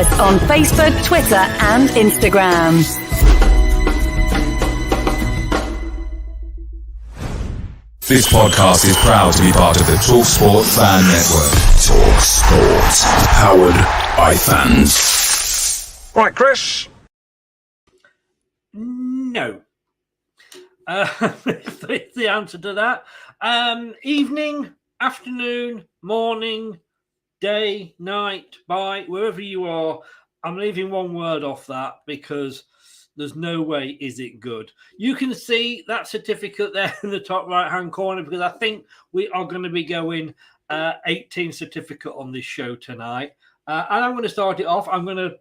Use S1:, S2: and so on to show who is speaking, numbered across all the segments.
S1: us on Facebook, Twitter and Instagram.
S2: This podcast is proud to be part of the TalkSport Fan Network. TalkSport. Powered by fans.
S3: Right, Chris?
S4: No. That's the answer to that. Evening, afternoon, morning, day, night, bye, wherever you are, I'm leaving one word off that because there's no way is it good. You can see that certificate there in the top right-hand corner because I think we are going to be going 18 certificate on this show tonight. And I'm going to start it off. I'm going to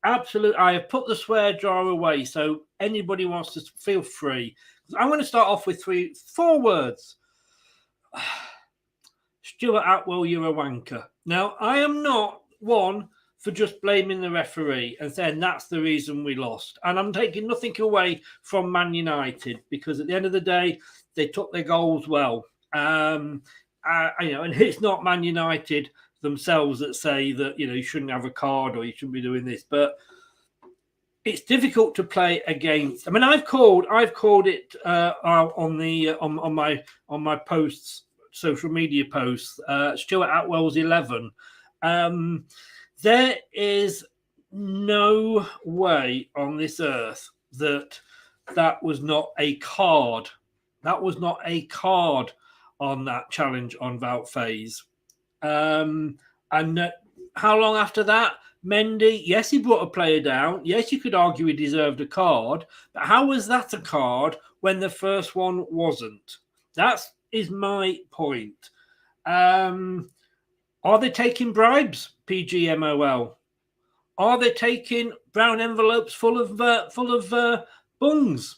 S4: I have put the swear jar away, so anybody wants to feel free. I'm going to start off with 4 words. Stuart Atwell, you're a wanker. Now, I am not one for just blaming the referee and saying that's the reason we lost. And I'm taking nothing away from Man United because at the end of the day, they took their goals well. And it's not Man United themselves that say that, you shouldn't have a card or you shouldn't be doing this, but it's difficult to play against. I mean, I've called it on my posts, social media posts, Stuart Atwell's 11. There is no way on this earth that was not a card. That was not a card on that challenge on Wout Faes. And how long after that? Mendy, yes, he brought a player down. Yes, you could argue he deserved a card. But how was that a card when the first one wasn't? That is my point. Are they taking bribes, PGMOL? Are they taking brown envelopes full of bungs?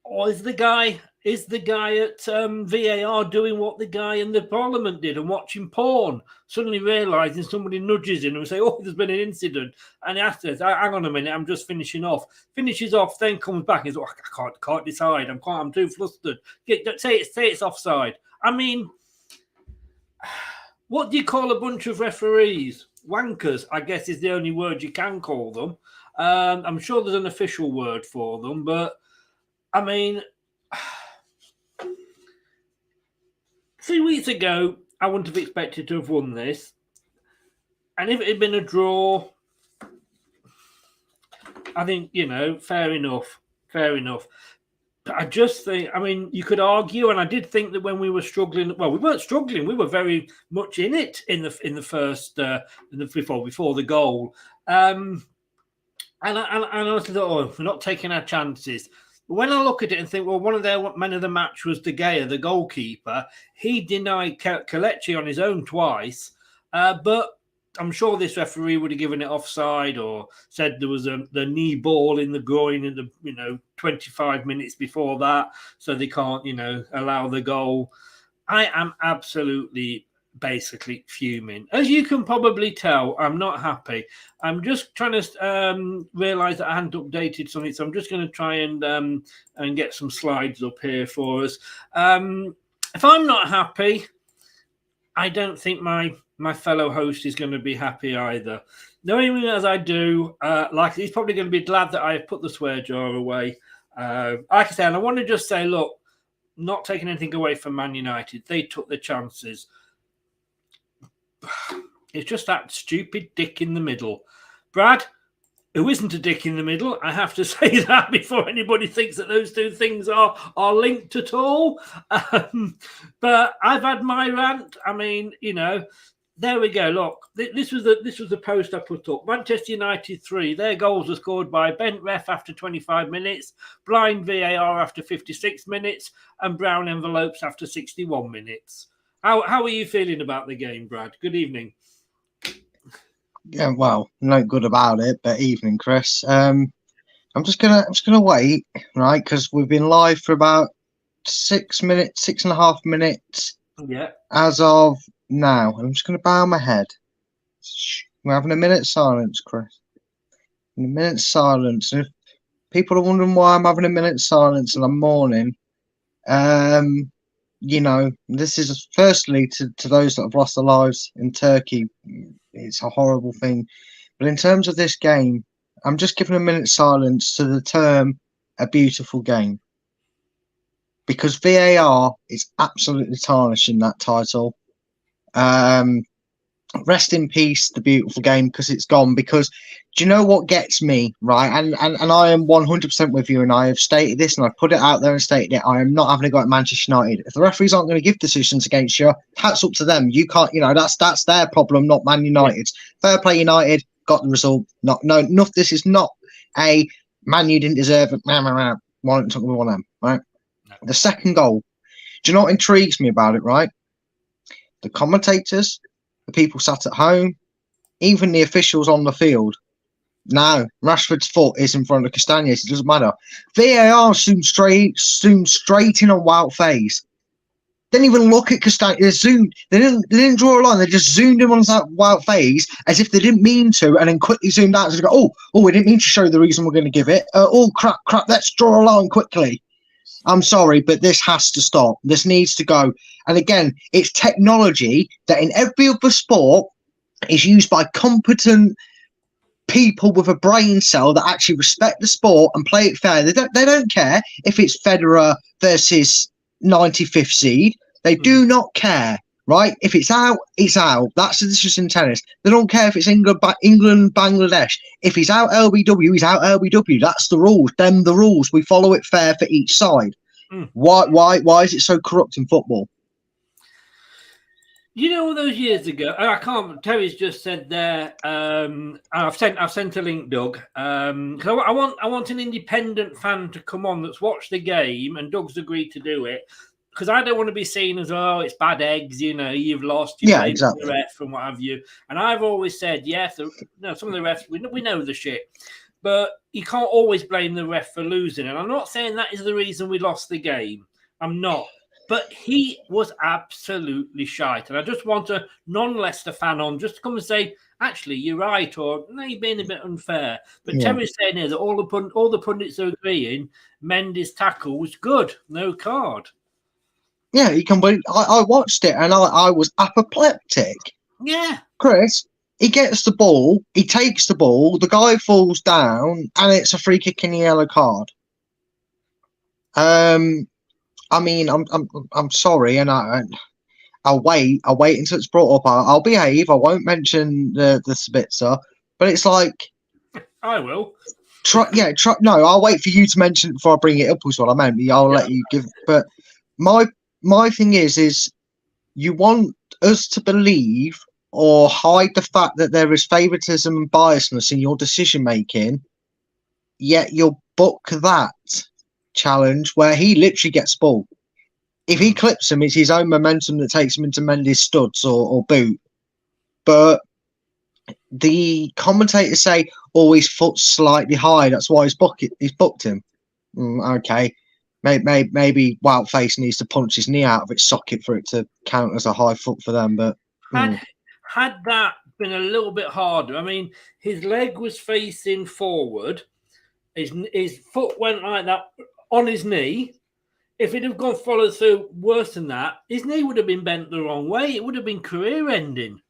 S4: Or is the guy at VAR doing what the guy in the Parliament did and watching porn, suddenly realising somebody nudges him and say, "Oh, there's been an incident," and he asks, "Hang on a minute, I'm just finishing off." Finishes off, then comes back and says, "Oh, I can't decide. I'm too flustered. Say it's offside." I mean, what do you call a bunch of referees? Wankers, I guess, is the only word you can call them. I'm sure there's an official word for them, but I mean, 3 weeks ago, I wouldn't have expected to have won this. And if it had been a draw, I think, fair enough. But I just think, I mean, you could argue, and I did think that when we were struggling, well, we weren't struggling, we were very much in it in the first, before the goal. And I honestly thought, we're not taking our chances. But when I look at it and think, well, one of their men of the match was De Gea, the goalkeeper. He denied Kelechi on his own twice, but I'm sure this referee would have given it offside or said there was the knee ball in the groin in the 25 minutes before that, so they can't allow the goal. I am absolutely basically fuming. As you can probably tell, I'm not happy. I'm just trying to realise that I hadn't updated something, so I'm just going to try and get some slides up here for us. If I'm not happy, I don't think my fellow host is going to be happy either. Knowing him as I do, he's probably going to be glad that I have put the swear jar away. Like I said, and I want to just say, look, not taking anything away from Man United. They took the chances. It's just that stupid dick in the middle. Brad, who isn't a dick in the middle, I have to say that before anybody thinks that those two things are linked at all. But I've had my rant. I mean, there we go. Look, this was the post I put up. Manchester United 3. Their goals were scored by bent ref after 25 minutes, blind VAR after 56 minutes, and brown envelopes after 61 minutes. How are you feeling about the game, Brad? Good evening.
S5: Yeah, well, no good about it, but evening, Chris. I'm just gonna wait, right? Because we've been live for about 6.5 minutes.
S4: Yeah.
S5: As of now, I'm just gonna bow my head. We're having a minute's silence, Chris. A minute's silence. And if people are wondering why I'm having a minute's silence and I'm mourning, this is firstly to those that have lost their lives in Turkey. It's a horrible thing. But in terms of this game, I'm just giving a minute's silence to the term "a beautiful game," because VAR is absolutely tarnishing that title. Rest in peace, the beautiful game, because it's gone. Because do you know what gets me, right? And I am 100% with you, and I have stated this, and I've put it out there and stated it. I am not having a go at Manchester United. If the referees aren't going to give decisions against you, hats up to them. You can't, that's their problem, not Man United's. Fair play, United got the result. No, this is not a Man U didn't deserve it. Why don't talk about them, right? No. The second goal. Do you know what intrigues me about it, right? The commentators, the people sat at home, even the officials on the field. No, Rashford's foot is in front of Castañes. It doesn't matter. VAR zoomed straight in on Wout phase. Didn't even look at Castañes. They zoomed. They didn't draw a line. They just zoomed him on that Wout phase as if they didn't mean to, and then quickly zoomed out. So they go, we didn't mean to show the reason we're going to give it. Crap. Let's draw a line quickly. I'm sorry, but this has to stop. This needs to go. And again, it's technology that in every other sport is used by competent people with a brain cell that actually respect the sport and play it fair. They don't care if it's Federer versus 95th seed. They do not care, right? If it's out, it's out. That's just in tennis. They don't care if it's England, Bangladesh. If he's out LBW, he's out LBW. That's the rules. Them the rules. We follow it fair for each side. Why is it so corrupt in football?
S4: You know, all those years ago, I can't. Terry's just said there. I've sent a link, Doug. Because I want an independent fan to come on that's watched the game, and Doug's agreed to do it. Because I don't want to be seen as, it's bad eggs, you've lost, exactly. The ref and what have you. And I've always said, some of the refs, we know the shit. But you can't always blame the ref for losing. And I'm not saying that is the reason we lost the game. I'm not. But he was absolutely shite. And I just want a non-Leicester fan on just to come and say, actually, you're right, or no, you're being a bit unfair. But Terry's saying here that all the pundits are agreeing Mendy's tackle was good, no card.
S5: Yeah, you can believe. I watched it and I was apoplectic.
S4: Yeah.
S5: Chris, he gets the ball, he takes the ball, the guy falls down, and it's a free kick and a yellow card. I mean, I'm sorry, and I'll wait until it's brought up. I'll behave. I won't mention the Spitzer, but it's like
S4: I will.
S5: No, I'll wait for you to mention it before I bring it up. Was what I meant. I'll let you give. But my thing is you want us to believe or hide the fact that there is favoritism and biasness in your decision making, yet you'll book that challenge where he literally gets ball. If he clips him, it's his own momentum that takes him into Mendy's studs or boot. But the commentators say, his foot's slightly high. That's why he's booked him. Okay. Maybe Wout Face needs to punch his knee out of its socket for it to count as a high foot for them. But
S4: had that been a little bit harder, I mean, his leg was facing forward. His foot went like that on his knee. If it had gone follow through worse than that, his knee would have been bent the wrong way. It would have been career ending.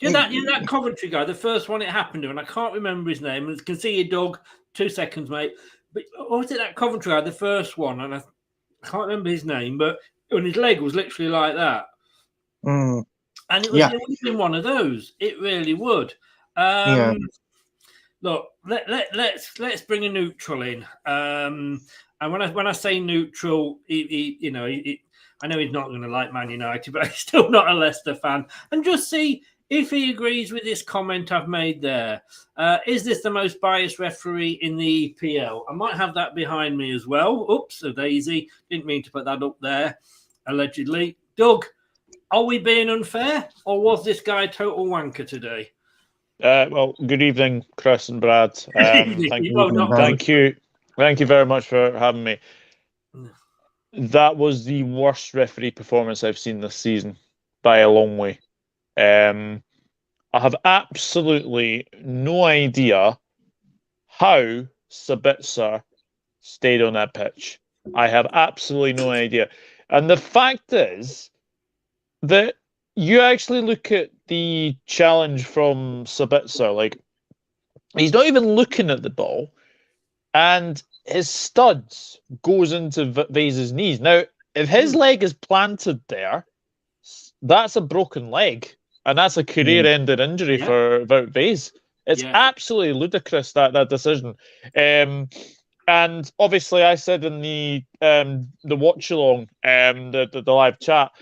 S4: You know that Coventry guy, the first one it happened to, and I can't remember his name. And I can see your dog. 2 seconds, mate. But was it that Coventry guy, the first one? And I can't remember his name, but when his leg was literally like that. And it would have been one of those. It really would. Look, let's bring a neutral in. And when I say neutral, I know he's not going to like Man United, but he's still not a Leicester fan. And just see if he agrees with this comment I've made there. Is this the most biased referee in the EPL? I might have that behind me as well. Oops, a daisy. Didn't mean to put that up there, allegedly. Doug, are we being unfair, or was this guy a total wanker today?
S3: Well, good evening, Chris and Brad. Thank you very much for having me. That was the worst referee performance I've seen this season by a long way. I have absolutely no idea how Sabitzer stayed on that pitch. I have absolutely no idea. And the fact is that you actually look at the challenge from Sabitzer, like, he's not even looking at the ball, and his studs goes into Vase's knees. Now, if his leg is planted there, that's a broken leg, and that's a career-ending injury for Wout Vase. It's absolutely ludicrous, that decision. And obviously, I said in the watch-along, the live chat,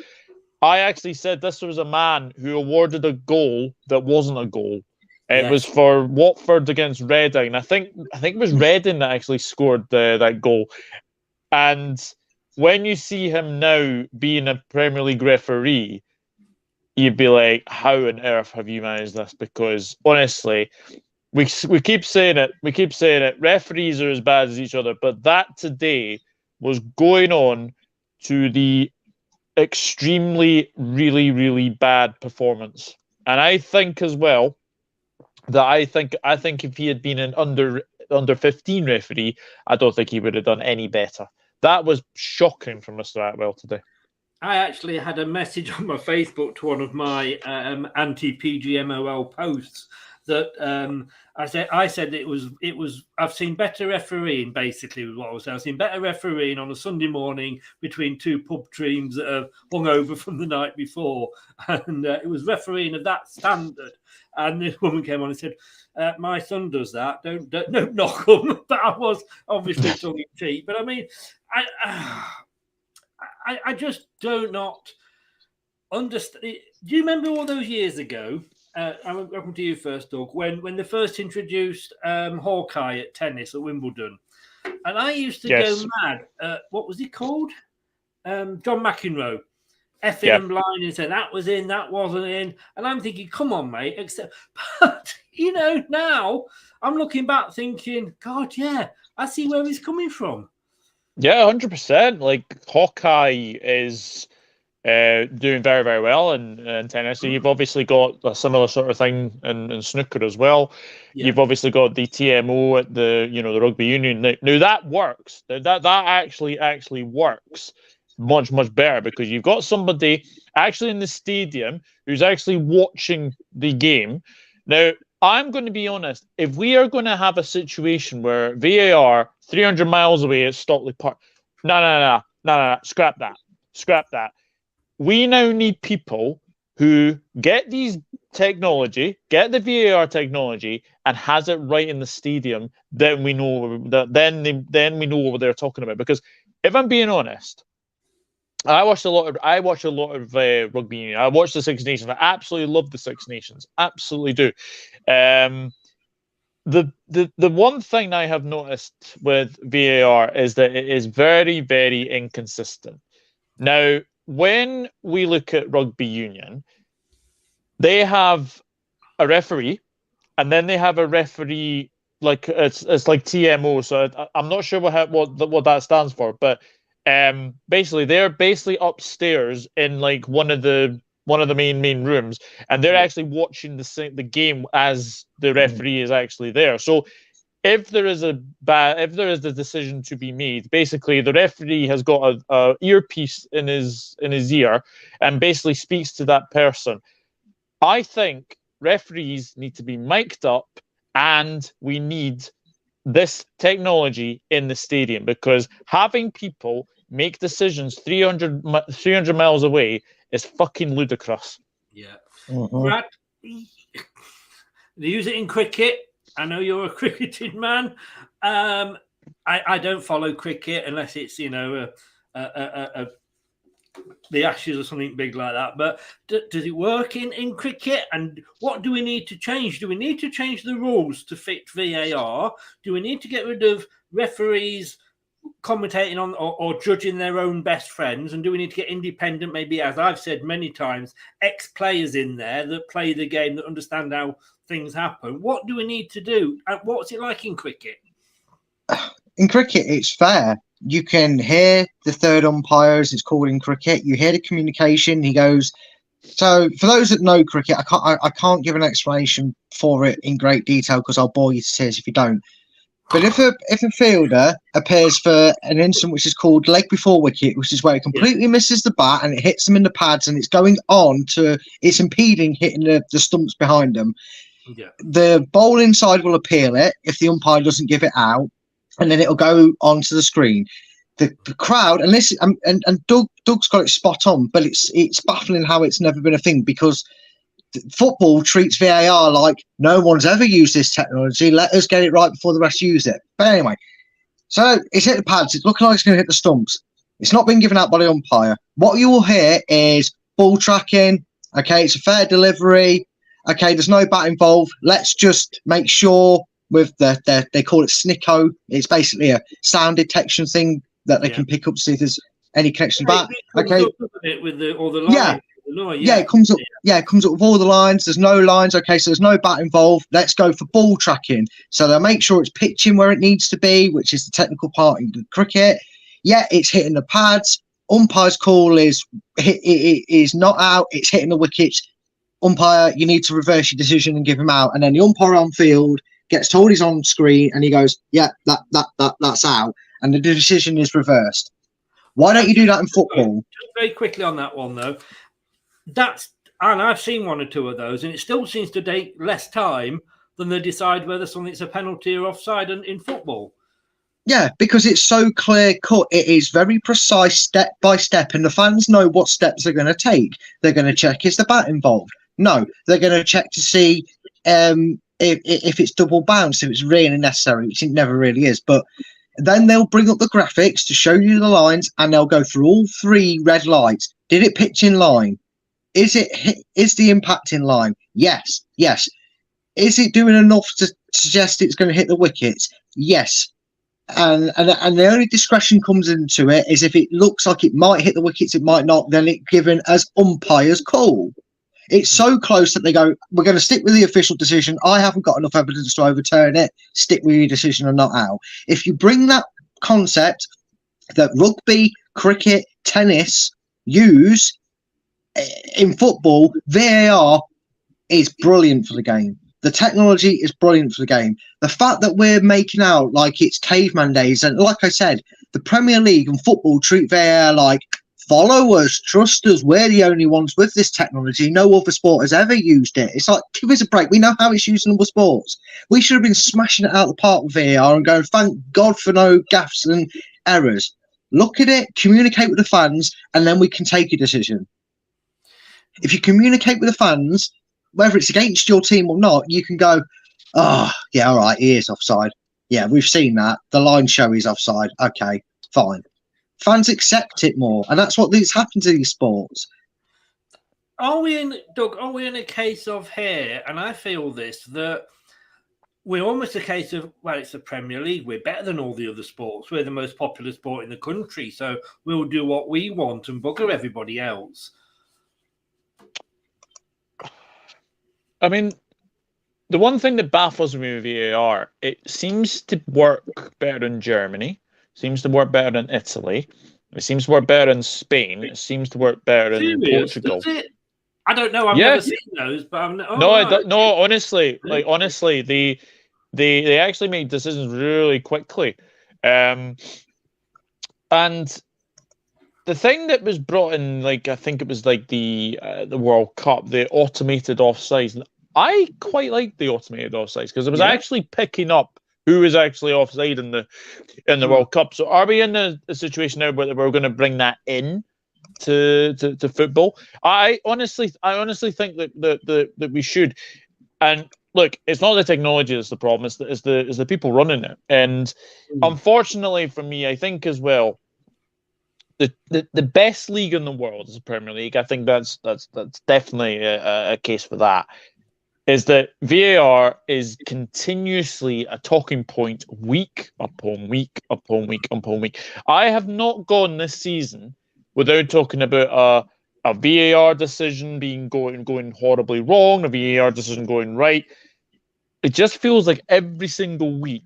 S3: I actually said this was a man who awarded a goal that wasn't a goal. It was for Watford against Reading. I think it was Reading that actually scored that goal. And when you see him now being a Premier League referee, you'd be like, how on earth have you managed this? Because honestly, we keep saying it. We keep saying it. Referees are as bad as each other. But that today was going on to the extremely, really, really bad performance. And I think as well that I think if he had been an under 15 referee, I don't think he would have done any better. That was shocking from Mr. Atwell today.
S4: I actually had a message on my Facebook to one of my anti-PGMOL posts that I said it was I've seen better refereeing, basically was what I was saying. I've seen better refereeing on a Sunday morning between two pub teams that have hung over from the night before, and it was refereeing of that standard. And this woman came on and said, my son does that, don't knock him. But I was obviously tongue in cheek. But I mean, I just do not understand. Do you remember all those years ago? I'm welcome to you first, Doug. When they first introduced Hawkeye at tennis at Wimbledon, and I used to go mad. What was he called? John McEnroe. Effing him blind and saying that was in, that wasn't in, and I'm thinking, come on, mate. But now I'm looking back, thinking, God, I see where he's coming from.
S3: Yeah, 100%. Like, Hawkeye is doing very, very well in tennis. So you've obviously got a similar sort of thing in snooker as well. Yeah. You've obviously got the TMO at the rugby union. Now that works. That actually works much, much better, because you've got somebody actually in the stadium who's actually watching the game. Now, I'm going to be honest, if we are going to have a situation where VAR 300 miles away at Stockley Park, no, scrap that. We now need people who get these technology, get the VAR technology, and has it right in the stadium. Then we know that. Then we know what they're talking about. Because if I'm being honest, I watch a lot of rugby union. I watch the Six Nations. I absolutely love the Six Nations. Absolutely do. The one thing I have noticed with VAR is that it is very, very inconsistent. Now, when we look at rugby union, they have a referee, and then they have a referee like it's like TMO. So I'm not sure what that stands for, but basically they're upstairs in like one of the main rooms, and they're actually watching the game as the referee is actually there. So if there is a decision to be made, basically the referee has got a earpiece in his ear and basically speaks to that person. I think referees need to be mic'd up, and we need this technology in the stadium, because having people make decisions 300 miles away is fucking ludicrous.
S4: Yeah. Brad, they use it in cricket. I know you're a cricketing man. I don't follow cricket unless it's, the Ashes or something big like that. But does it work in cricket? And what do we need to change? Do we need to change the rules to fit VAR? Do we need to get rid of referees commentating on or judging their own best friends? And do we need to get independent, maybe, as I've said many times, ex-players in there that play the game, that understand how things happen? What do we need to do? What's it like in cricket?
S5: In cricket, it's fair. You can hear the third umpire, as it's called in cricket. You hear the communication. He goes. So, for those that know cricket, I can't give an explanation for it in great detail because I'll bore you to tears if you don't. But if a fielder appears for an instant which is called leg before wicket, which is where it completely misses the bat and it hits them in the pads and it's going on to, it's impeding hitting the stumps behind them, the bowling side will appeal it if the umpire doesn't give it out, and then it'll go onto the screen. The crowd, and this, and Doug's got it spot on, but it's baffling how it's never been a thing, because football treats VAR like no one's ever used this technology. Let us get it right before the rest use it. But anyway, so it's hit the pads. It's looking like it's going to hit the stumps. It's not been given out by the umpire. What you will hear is ball tracking. Okay, it's a fair delivery. Okay, there's no bat involved. Let's just make sure with they call it SNICO. It's basically a sound detection thing that they can pick up to see if there's any connection back. Okay,
S4: with all the lines.
S5: It comes up. Yeah, it comes up with all the lines. There's no lines. Okay, so there's no bat involved. Let's go for ball tracking. So they'll make sure it's pitching where it needs to be, which is the technical part in cricket. Yeah, it's hitting the pads. Umpire's call is not out. It's hitting the wickets. Umpire, you need to reverse your decision and give him out. And then the umpire on field gets told he's on screen, and he goes, "Yeah, that's out," and the decision is reversed. Why don't you do that in football?
S4: Just very quickly on that one though. And I've seen one or two of those, and it still seems to take less time than they decide whether something's a penalty or offside in football.
S5: Yeah, because it's so clear cut. It is very precise, step by step, and the fans know what steps they're going to take. They're going to check, is the bat involved? No, they're going to check to see if it's double bounce, if it's really necessary, which it never really is. But then they'll bring up the graphics to show you the lines, and they'll go through all three red lights. Did it pitch in line? Is the impact in line? Yes. Is it doing enough to suggest it's going to hit the wickets? Yes. And the only discretion comes into it is if it looks like it might hit the wickets, it might not, then it's given as umpire's call. It's so close that they go, we're going to stick with the official decision. I haven't got enough evidence to overturn it. Stick with your decision or not out. If you bring that concept that rugby, cricket, tennis use in football, VAR is brilliant for the game. The technology is brilliant for the game. The fact that we're making out like it's caveman days, and like I said, the Premier League and football treat VAR like, follow us, trust us, we're the only ones with this technology. No other sport has ever used it. It's like, give us a break. We know how it's used in other sports. We should have been smashing it out of the park with VAR and going, thank God for no gaffes and errors. Look at it, communicate with the fans, and then we can take a decision. If you communicate with the fans, whether it's against your team or not, you can go, oh, yeah, all right, he is offside. Yeah, we've seen that. The lines show he's offside. Okay, fine. Fans accept it more, and that's what these happen to these sports.
S4: Are we in a case of here, and I feel this, that we're almost a case of, well, it's the Premier League. We're better than all the other sports. We're the most popular sport in the country, so we'll do what we want and bugger everybody else.
S3: I mean, the one thing that baffles me with VAR, it seems to work better in Germany, seems to work better in Italy, it seems to work better in Spain, it seems to work better in Portugal.
S4: Does it? I don't know. I've never seen those, but
S3: honestly, they actually make decisions really quickly, and the thing that was brought in, like, I think it was like the World Cup, the automated offsides. I quite liked the automated offsides because it was actually picking up who is actually offside in the World Cup. So are we in a situation now where we're going to bring that in to football? I honestly think that we should. And look, it's not the technology that's the problem; it's the people running it. And unfortunately for me, I think as well, the best league in the world is the Premier League. I think that's definitely a case for that. Is that VAR is continuously a talking point week upon week upon week upon week. I have not gone this season without talking about a VAR decision going horribly wrong, a VAR decision going right. It just feels like every single week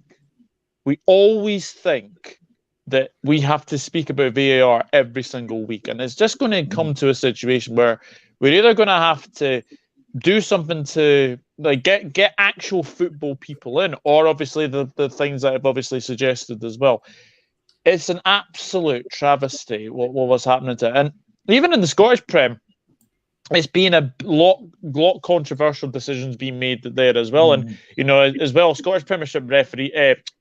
S3: we always think that we have to speak about VAR every single week. And it's just going to come to a situation where we're either going to have to do something to like get actual football people in, or obviously the things that I've obviously suggested as well. It's an absolute travesty what was happening to it. And even in the Scottish Prem, it's been a lot controversial decisions being made there as well. And as well, Scottish Premiership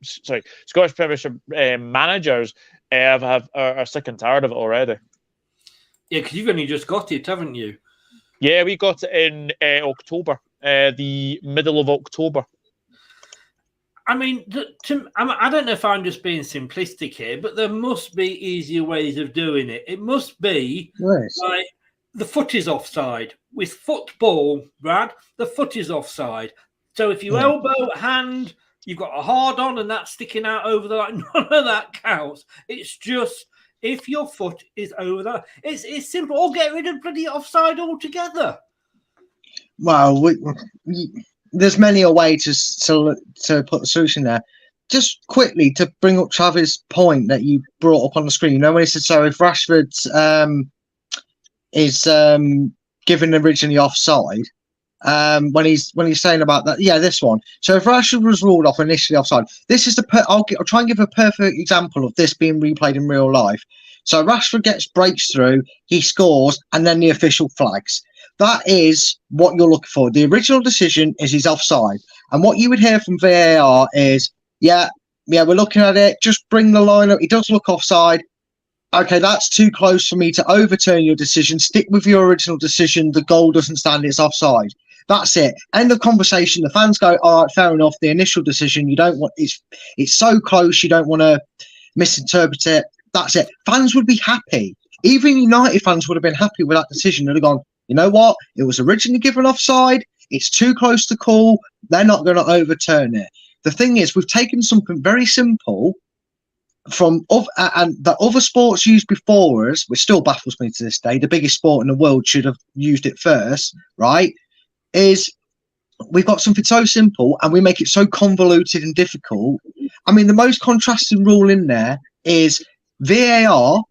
S3: Scottish Premiership managers are sick and tired of it already.
S4: Yeah, because you've only just got it, haven't you?
S3: Yeah, we got it in October, the middle of October.
S4: I mean, I don't know if I'm just being simplistic here, but there must be easier ways of doing it. It must be like the foot is offside. With football, Brad, the foot is offside. So if you elbow, hand, you've got a hard on and that's sticking out over the line, none of that counts. It's just if your foot is over that, it's simple. Or get rid of bloody offside altogether.
S5: Well, there's many a way to put the solution there. Just quickly to bring up Travis' point that you brought up on the screen. When he said, so if Rashford is given originally offside, when he's saying about that, this one. So if Rashford was ruled off initially offside, this is I'll try and give a perfect example of this being replayed in real life. So Rashford breaks through, he scores, and then the official flags. That is what you're looking for. The original decision is he's offside. And what you would hear from VAR is, we're looking at it. Just bring the line up. He does look offside. Okay, that's too close for me to overturn your decision. Stick with your original decision. The goal doesn't stand. It's offside. That's it. End of conversation. The fans go, all right, fair enough. The initial decision, you don't want it's so close. You don't want to misinterpret it. That's it. Fans would be happy. Even United fans would have been happy with that decision. They'd have gone, you know what? It was originally given offside. It's too close to call. They're not going to overturn it. The thing is, we've taken something very simple from and that other sports used before us, which still baffles me to this day. The biggest sport in the world should have used it first, right? Is we've got something so simple and we make it so convoluted and difficult. I mean, the most contrasting rule in there is VAR.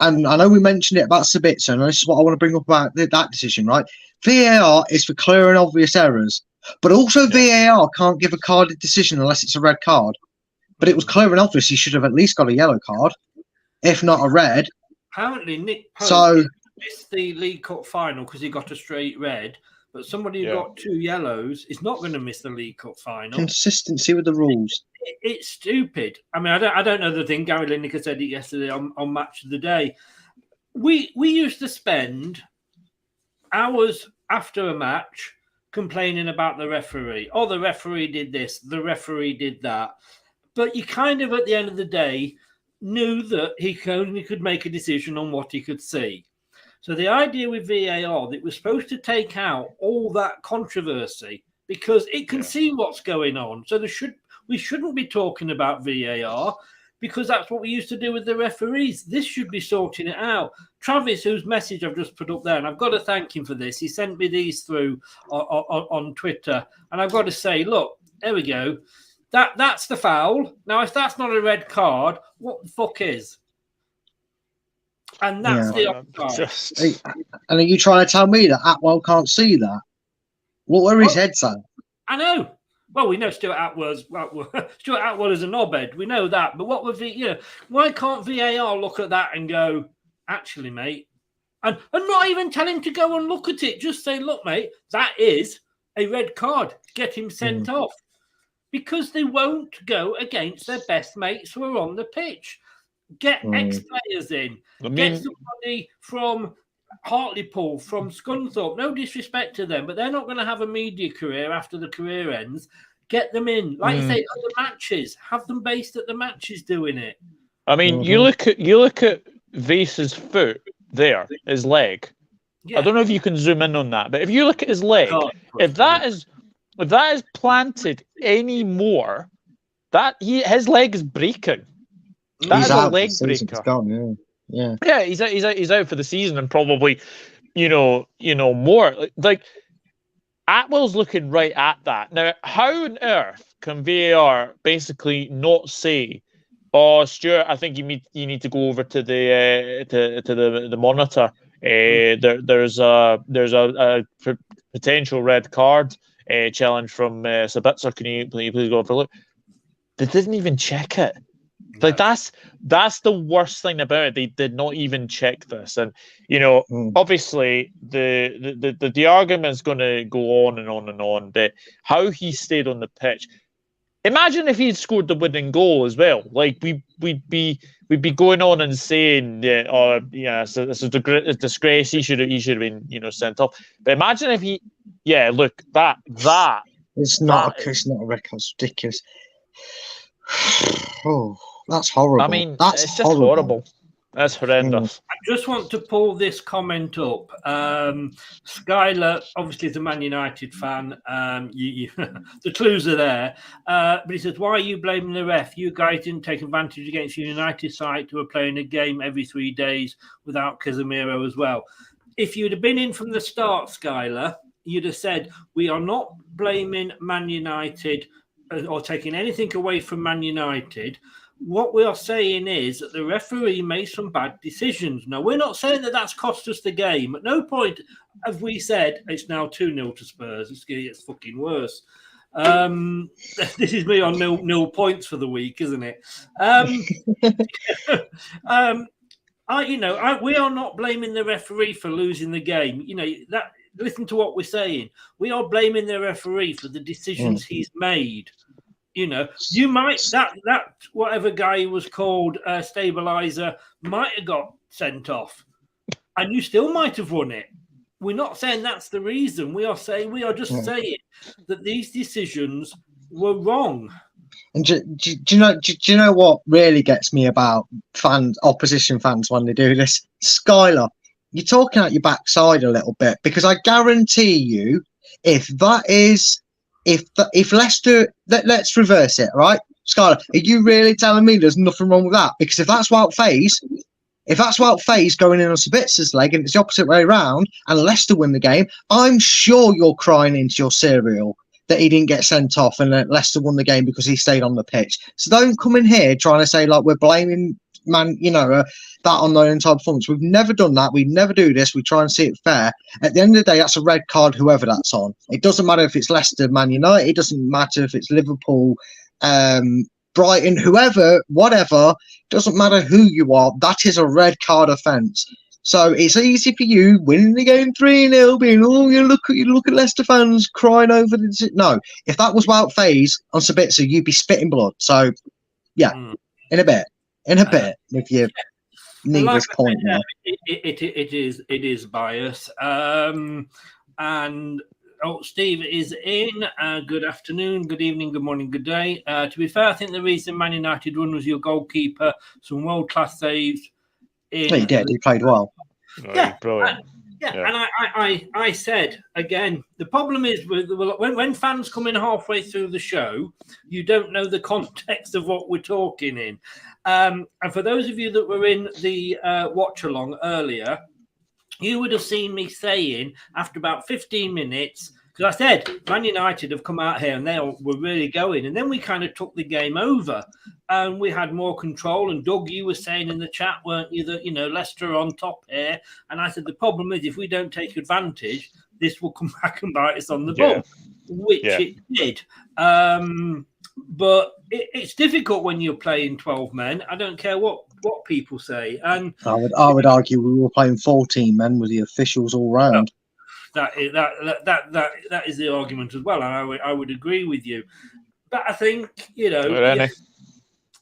S5: And I know we mentioned it about Sabitzer, and this is what I want to bring up about that decision, right? VAR is for clear and obvious errors, but also VAR can't give a carded decision unless it's a red card. But it was clear and obvious he should have at least got a yellow card, if not a red.
S4: Apparently, Nick Pope missed the League Cup final because he got a straight red, but somebody who got 2 yellows is not going to miss the League Cup final.
S5: Consistency with the rules.
S4: It's stupid. I mean, I don't know the thing. Gary Lineker said it yesterday on Match of the Day. We used to spend hours after a match complaining about the referee. Oh, the referee did this. The referee did that. But you kind of, at the end of the day, knew that he only could make a decision on what he could see. So the idea with VAR, that it was supposed to take out all that controversy because it can see what's going on. So we shouldn't be talking about VAR because that's what we used to do with the referees. This should be sorting it out. Travis, whose message I've just put up there, and I've got to thank him for this. He sent me these through on Twitter, and I've got to say, look, there we go. That's the foul. Now, if that's not a red card, what the fuck is? And that's the offside.
S5: And are you trying to tell me that Atwell can't see that? What are his heads at?
S4: I know. Well, we know Stuart Atwell is a knobhead. We know that. But what would why can't VAR look at that and go, actually, mate, and not even tell him to go and look at it. Just say, look, mate, that is a red card. Get him sent off. Because they won't go against their best mates who are on the pitch. Get ex-players in. Get somebody from Hartlepool, from Scunthorpe. No disrespect to them, but they're not going to have a media career after the career ends. Get them in. Like you say, other matches. Have them based at the matches doing it.
S3: I mean, you look at Vase's foot there, his leg. Yeah. I don't know if you can zoom in on that, but if you look at his leg, if that is planted any more, his leg is breaking. That's a leg breaker.
S5: Gone, yeah,
S3: he's out for the season and probably, more. Like Atwell's looking right at that. Now, how on earth can VAR basically not say, "Oh, Stuart, I think you need to go over to the monitor There's a potential red card challenge from Sabitzer. Can you please go for a look? They didn't even check it. Like that's the worst thing about it. They did not even check this, and obviously the argument's going to go on and on and on. But how he stayed on the pitch. Imagine if he'd scored the winning goal as well. Like we'd be going on and saying it's a disgrace. He should have been sent off. But imagine if he, look that
S5: it's not a record. It's ridiculous. Oh, that's horrible.
S3: I mean,
S5: that's
S3: it's just horrible. That's horrendous.
S4: I just want to pull this comment up. Skylar, obviously, is a Man United fan. The clues are there. But he says, why are you blaming the ref? You guys didn't take advantage against the United side who are playing a game every 3 days without Casemiro as well. If you'd have been in from the start, Skylar, you'd have said, we are not blaming Man United or taking anything away from Man United. What we are saying is that the referee made some bad decisions. Now, we're not saying that that's cost us the game. At no point have we said it's now 2-0 to Spurs. It's going to get fucking worse. This is me on nil points for the week, isn't it? We are not blaming the referee for losing the game. Listen to what we're saying. We are blaming the referee for the decisions he's made. You might that whatever guy who was called stabilizer might have got sent off, and you still might have won it. We're not saying that's the reason. We are just saying that these decisions were wrong.
S5: And do you know what really gets me about opposition fans when they do this? Skylar, you're talking out your backside a little bit, because I guarantee you, if Leicester, let's reverse it, right? Skylar, are you really telling me there's nothing wrong with that? Because if that's Wout Faes going in on Sabitzer's leg and it's the opposite way around and Leicester win the game, I'm sure you're crying into your cereal that he didn't get sent off and that Leicester won the game because he stayed on the pitch. So don't come in here trying to say like we're blaming that on the entire performance. We've never done that. We never do this. We try and see it fair. At the end of the day, that's a red card, whoever that's on. It doesn't matter if it's Leicester, Man United. It doesn't matter if it's Liverpool, Brighton, whoever, whatever. Doesn't matter who you are. That is a red card offence. So it's easy for you winning the game 3-0, being you look at Leicester fans crying over the. No, if that was Wout Faes on Sabitzer, you'd be spitting blood. So yeah, in a bit with your needless point now.
S4: It is bias. And Steve is in. Good afternoon, good evening, good morning, good day. To be fair, I think the reason Man United won was your goalkeeper, some world-class saves.
S5: He did. He played well.
S3: Brilliant.
S4: And I said again, the problem is when fans come in halfway through the show, you don't know the context of what we're talking in. And for those of you that were in the watch along earlier, you would have seen me saying after about 15 minutes, because I said Man United have come out here and they were really going, and then we kind of took the game over and we had more control. And Doug, you were saying in the chat, weren't you, that Leicester on top here? And I said the problem is if we don't take advantage, this will come back and bite us on the bum, which it did. But it's difficult when you're playing 12 men. I don't care what people say. And
S5: I would argue we were playing 14 men with the officials all round.
S4: That is the argument as well, and I would agree with you. But I think
S3: Rennie.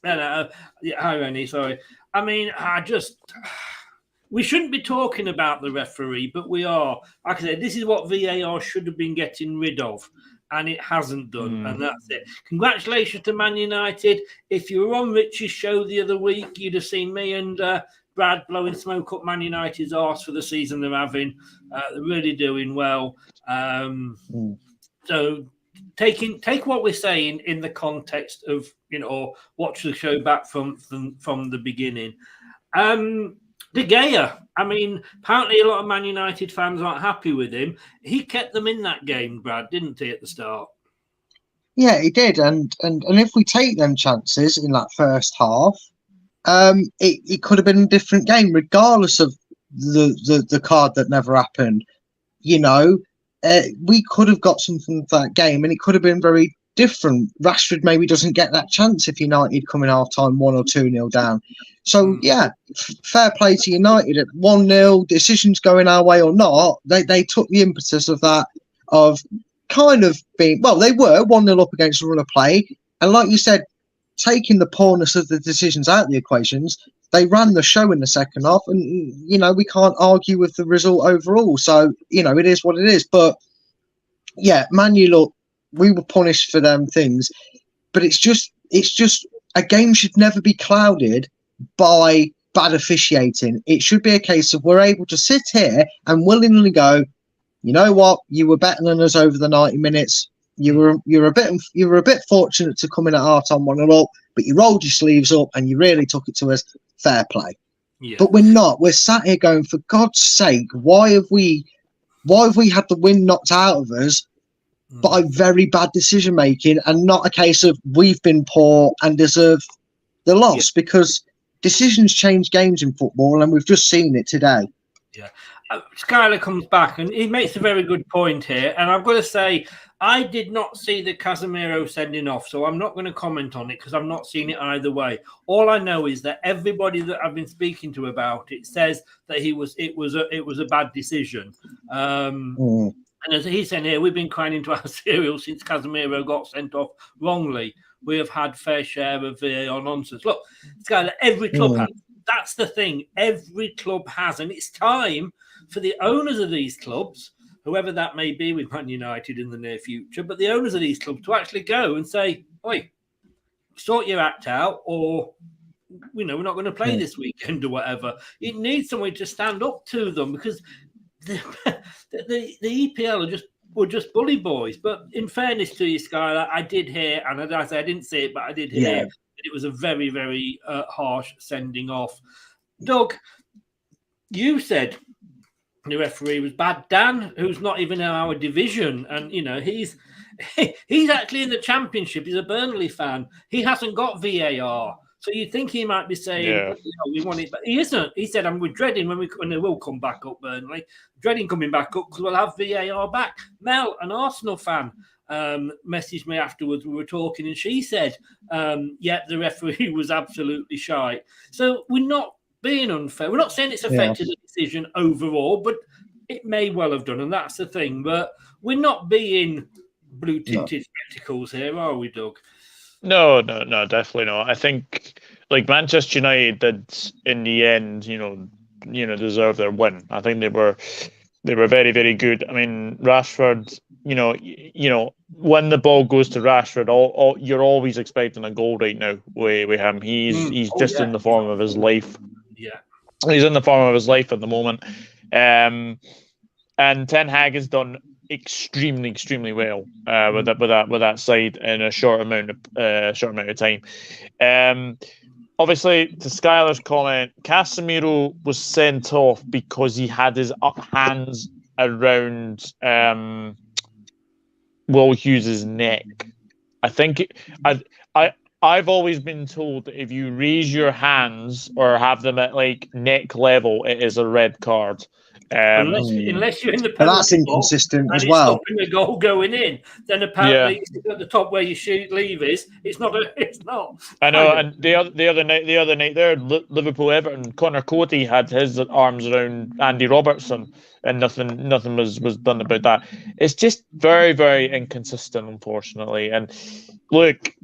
S4: Hi Rennie. Sorry. I mean, we shouldn't be talking about the referee, but we are. Like I said, this is what VAR should have been getting rid of, and it hasn't done, and that's it. Congratulations to Man United. If you were on Rich's show the other week, you'd have seen me and Brad blowing smoke up Man United's arse for the season they're having. They're really doing well. So take what we're saying in the context of or watch the show back from the beginning. De Gea, I mean, apparently a lot of Man United fans aren't happy with him. He kept them in that game, Brad, didn't he, at the start?
S5: Yeah, he did. And if we take them chances in that first half, it could have been a different game, regardless of the card that never happened. You know, we could have got something for that game, and it could have been very different. Rashford maybe doesn't get that chance if United come in half time 1 or 2-0 down. So yeah, fair play to United at 1-0. Decisions going our way or not, they took the impetus of that, of kind of being, well, they were 1-0 up against a run of play, and like you said, taking the poorness of the decisions out of the equations, they ran the show in the second half, and you know, we can't argue with the result overall. So you know, it is what it is. But yeah, Man U, look, we were punished for them things, but it's just a game should never be clouded by bad officiating. It should be a case of we're able to sit here and willingly go, you know what, you were better than us over the 90 minutes. You were a bit fortunate to come in at half time 1-0 up, but you rolled your sleeves up and you really took it to us. Fair play. Yeah. But we're not. We're sat here going, for God's sake, why have we had the wind knocked out of us by very bad decision making, and not a case of we've been poor and deserve the loss? Because decisions change games in football, and we've just seen it today.
S4: Yeah. Skylar comes back and he makes a very good point here. And I've got to say, I did not see the Casemiro sending off, so I'm not going to comment on it because I've not seen it either way. All I know is that everybody that I've been speaking to about it says that it was a bad decision. And as he's saying here, we've been crying into our cereal since Casemiro got sent off wrongly. We have had fair share of VAR nonsense. Look, Skylar, every club has. That's the thing. Every club has, and it's time for the owners of these clubs, whoever that may be with Man United in the near future, but the owners of these clubs to actually go and say, oi, sort your act out, or, you know, we're not going to play this weekend or whatever. It needs someone to stand up to them, because the EPL were just bully boys. But in fairness to you, Skylar, I did hear, and as I said, I didn't see it, but I did hear that it was a very, very harsh sending off. Doug, you said the referee was bad. Dan, who's not even in our division, and you know he's actually in the Championship. He's a Burnley fan. He hasn't got VAR, so you'd think he might be saying, you know, "We want it," but he isn't. He said, "We're dreading when they will come back up, Burnley. Dreading coming back up because we'll have VAR back." Mel, an Arsenal fan, messaged me afterwards. We were talking, and she said, "Yeah, the referee was absolutely shite." So we're not being unfair. We're not saying it's affected the decision overall, but it may well have done, and that's the thing. But we're not being blue-tinted spectacles here, are we, Doug?
S3: No, definitely not. I think, like, Manchester United did in the end, you know, deserve their win. I think they were very, very good. I mean, Rashford, you know, when the ball goes to Rashford, all you're always expecting a goal right now with him. He's just in the form of his life.
S4: Yeah,
S3: he's in the form of his life at the moment. And Ten Hag has done extremely, extremely well with that side in a short amount of time. Obviously, to Skylar's comment, Casemiro was sent off because he had his hands around Will Hughes' neck. I think I've always been told that if you raise your hands or have them at like neck level, it is a red card.
S4: Unless you're in the penalty
S5: but that's inconsistent
S4: box
S5: as well.
S4: Stopping the goal going in, then apparently at the top where your leave is, it's not.
S3: I know. And the other night there, Liverpool Everton, Connor Cody had his arms around Andy Robertson, and nothing was done about that. It's just very, very inconsistent, unfortunately. And look,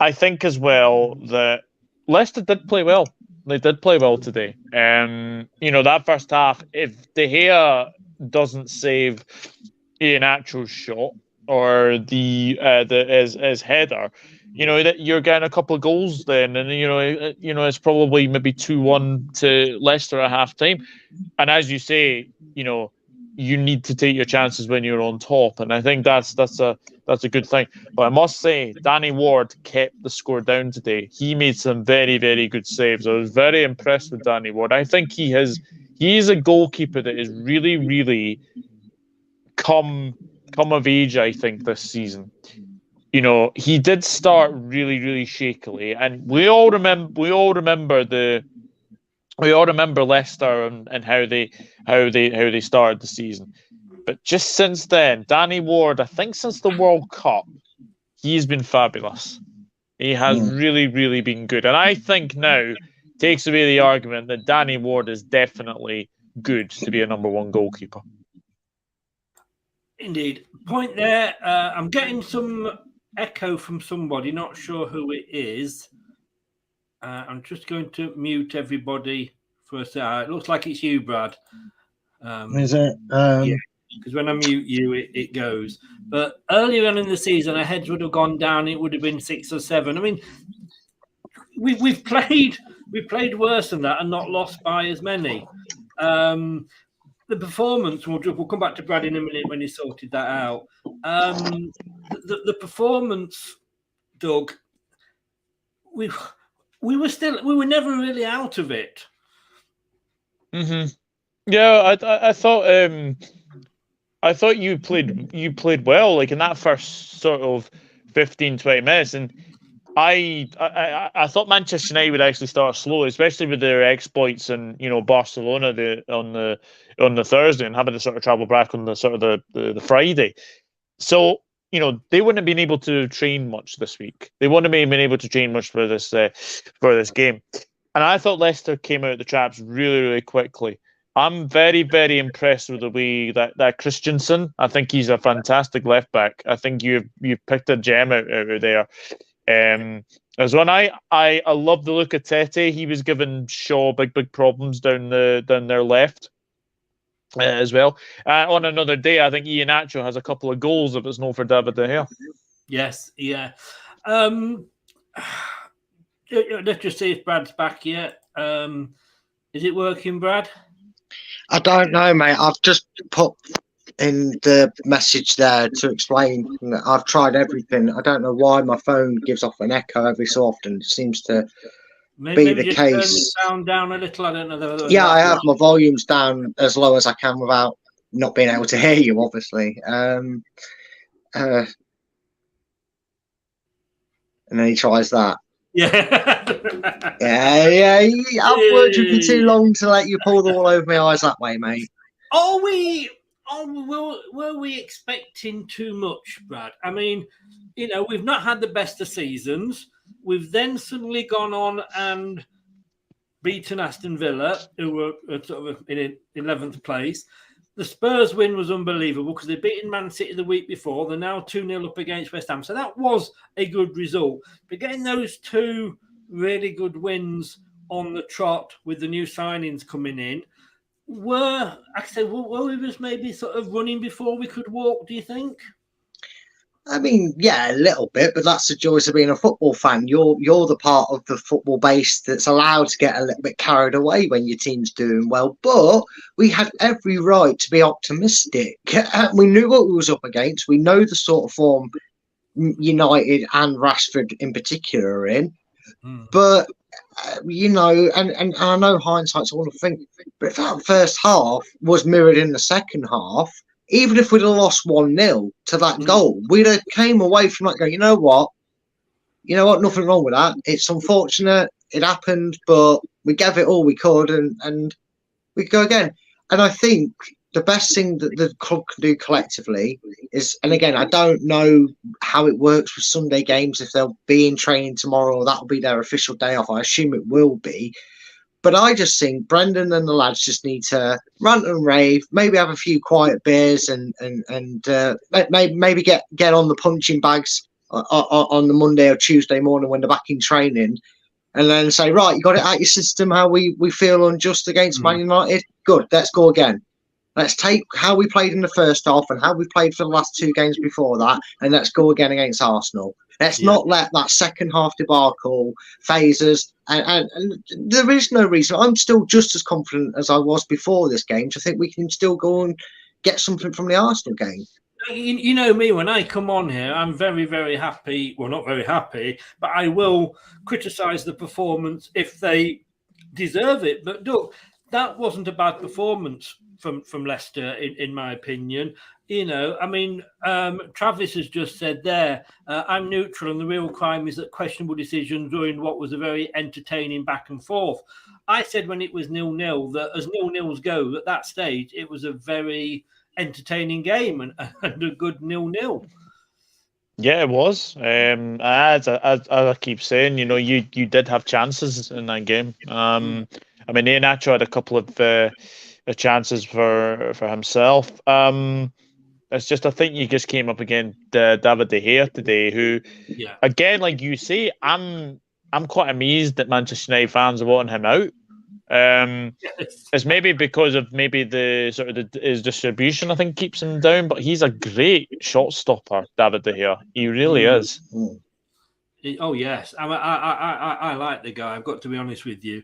S3: I think as well that Leicester did play well. They did play well today. You know, that first half, if De Gea doesn't save an actual shot or his header, you know, that you're getting a couple of goals then, and you know it's probably maybe 2-1 to Leicester at half time. And as you say, you know, you need to take your chances when you're on top, and I think that's a good thing. But I must say, Danny Ward kept the score down today. He made some very, very good saves. I was very impressed with Danny Ward. I think he is a goalkeeper that is really, really come of age, I think, this season. You know, he did start really, really shakily, and we all remember the we all remember Leicester and how they started the season. But just since then, Danny Ward, I think since the World Cup, he's been fabulous. He has really, really been good. And I think now takes away the argument that Danny Ward is definitely good to be a number one goalkeeper.
S4: Indeed. Point there. I'm getting some echo from somebody, not sure who it is. I'm just going to mute everybody for a second. It looks like it's you, Brad.
S5: Is it?
S4: Yeah, because when I mute you, it goes. But earlier on in the season, our heads would have gone down. It would have been 6 or 7. I mean, we've played worse than that and not lost by as many. The performance, we'll come back to Brad in a minute when he sorted that out. The performance, Doug, we were never really out of it.
S3: Mm-hmm. Yeah, I thought you played well, like in that first sort of 15, 20 minutes, and I thought Manchester United would actually start slow, especially with their exploits and Barcelona on the Thursday and having to sort of travel back on the sort of the Friday. So they wouldn't have been able to train much this week. They wouldn't have been able to train much for this game. And I thought Leicester came out of the traps really, really quickly. I'm very, very impressed with the way that Christensen. I think he's a fantastic left back. I think you've picked a gem out of there. As one, I love the look of Tete. He was giving Shaw big problems down their left as well. On another day, I think Iheanacho has a couple of goals if it's not for David De Gea.
S4: Yes, yeah. Let's just see if Brad's back yet. Is it working, Brad?
S5: I don't know, mate. I've just put in the message there to explain that I've tried everything. I don't know why my phone gives off an echo every so often. It seems to be the
S4: just
S5: case.
S4: Turn the sound down a little. I don't know.
S5: Yeah, I have my volumes down as low as I can without not being able to hear you, obviously. And then he tries that.
S4: Yeah.
S5: yeah. I've worked with you too long to let you pull the wool over my eyes that way, mate.
S4: Were we expecting too much, Brad? I mean, we've not had the best of seasons. We've then suddenly gone on and beaten Aston Villa, who were sort of in 11th place. The Spurs win was unbelievable because they'd beaten Man City the week before. They're now 2-0 up against West Ham. So that was a good result. But getting those two really good wins on the trot with the new signings coming in, were we just maybe sort of running before we could walk, do you think?
S5: I mean, yeah, a little bit, but that's the joys of being a football fan. You're the part of the football base that's allowed to get a little bit carried away when your team's doing well. But we had every right to be optimistic. We knew what we was up against. We know the sort of form United and Rashford in particular are in. But and I know hindsight's all a thing. But if that first half was mirrored in the second half, even if we'd have lost 1-0 to that goal, we'd have came away from that going, you know what, nothing wrong with that. It's unfortunate, it happened, but we gave it all we could and we could go again. And I think the best thing that the club can do collectively is, and again, I don't know how it works with Sunday games, if they'll be in training tomorrow or that'll be their official day off. I assume it will be. But I just think Brendan and the lads just need to rant and rave, maybe have a few quiet beers and maybe get on the punching bags on the Monday or Tuesday morning when they're back in training, and then say, right, you got it out your system how we feel unjust against Man United. Good, let's go again. Let's take how we played in the first half and how we played for the last two games before that, and let's go again against Arsenal. Let's not let that second half debacle phase us. And there is no reason. I'm still just as confident as I was before this game to think we can still go and get something from the Arsenal game.
S4: You know me, when I come on here, I'm very, very happy. Well, not very happy, but I will criticise the performance if they deserve it. But look, that wasn't a bad performance from Leicester, in my opinion. Travis has just said there, I'm neutral and the real crime is that questionable decisions during what was a very entertaining back and forth. I said when it was 0-0 that as 0-0s go at that stage, it was a very entertaining game and a good 0-0.
S3: Yeah, it was. As I keep saying, you did have chances in that game. I mean, Iheanacho had a couple of chances for himself. It's just I think you just came up against David De Gea today, who, again, like you say, I'm quite amazed that Manchester United fans are wanting him out. It's maybe because of the sort of his distribution, I think, keeps him down. But he's a great shot stopper, David De Gea. He really is.
S4: Oh yes, I like the guy. I've got to be honest with you.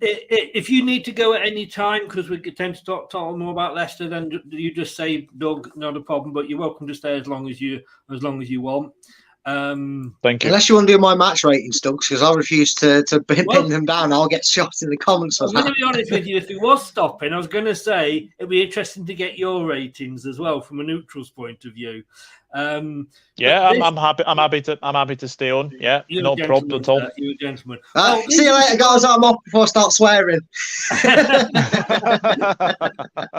S4: If you need to go at any time, because we tend to talk more about Leicester, then you just say, Doug, not a problem. But you're welcome to stay as long as you want.
S3: Thank you.
S5: Unless you want to do my match ratings, Doug, because I refuse to pin them down. I'll get shot in the comments.
S4: I'm going to be honest with you. If he was stopping, I was going to say it'd be interesting to get your ratings as well from a neutral's point of view.
S3: I'm happy. I'm happy to stay on. Yeah, no problem at all.
S4: You're a gentleman.
S5: See you later, guys. I'm off before I start swearing.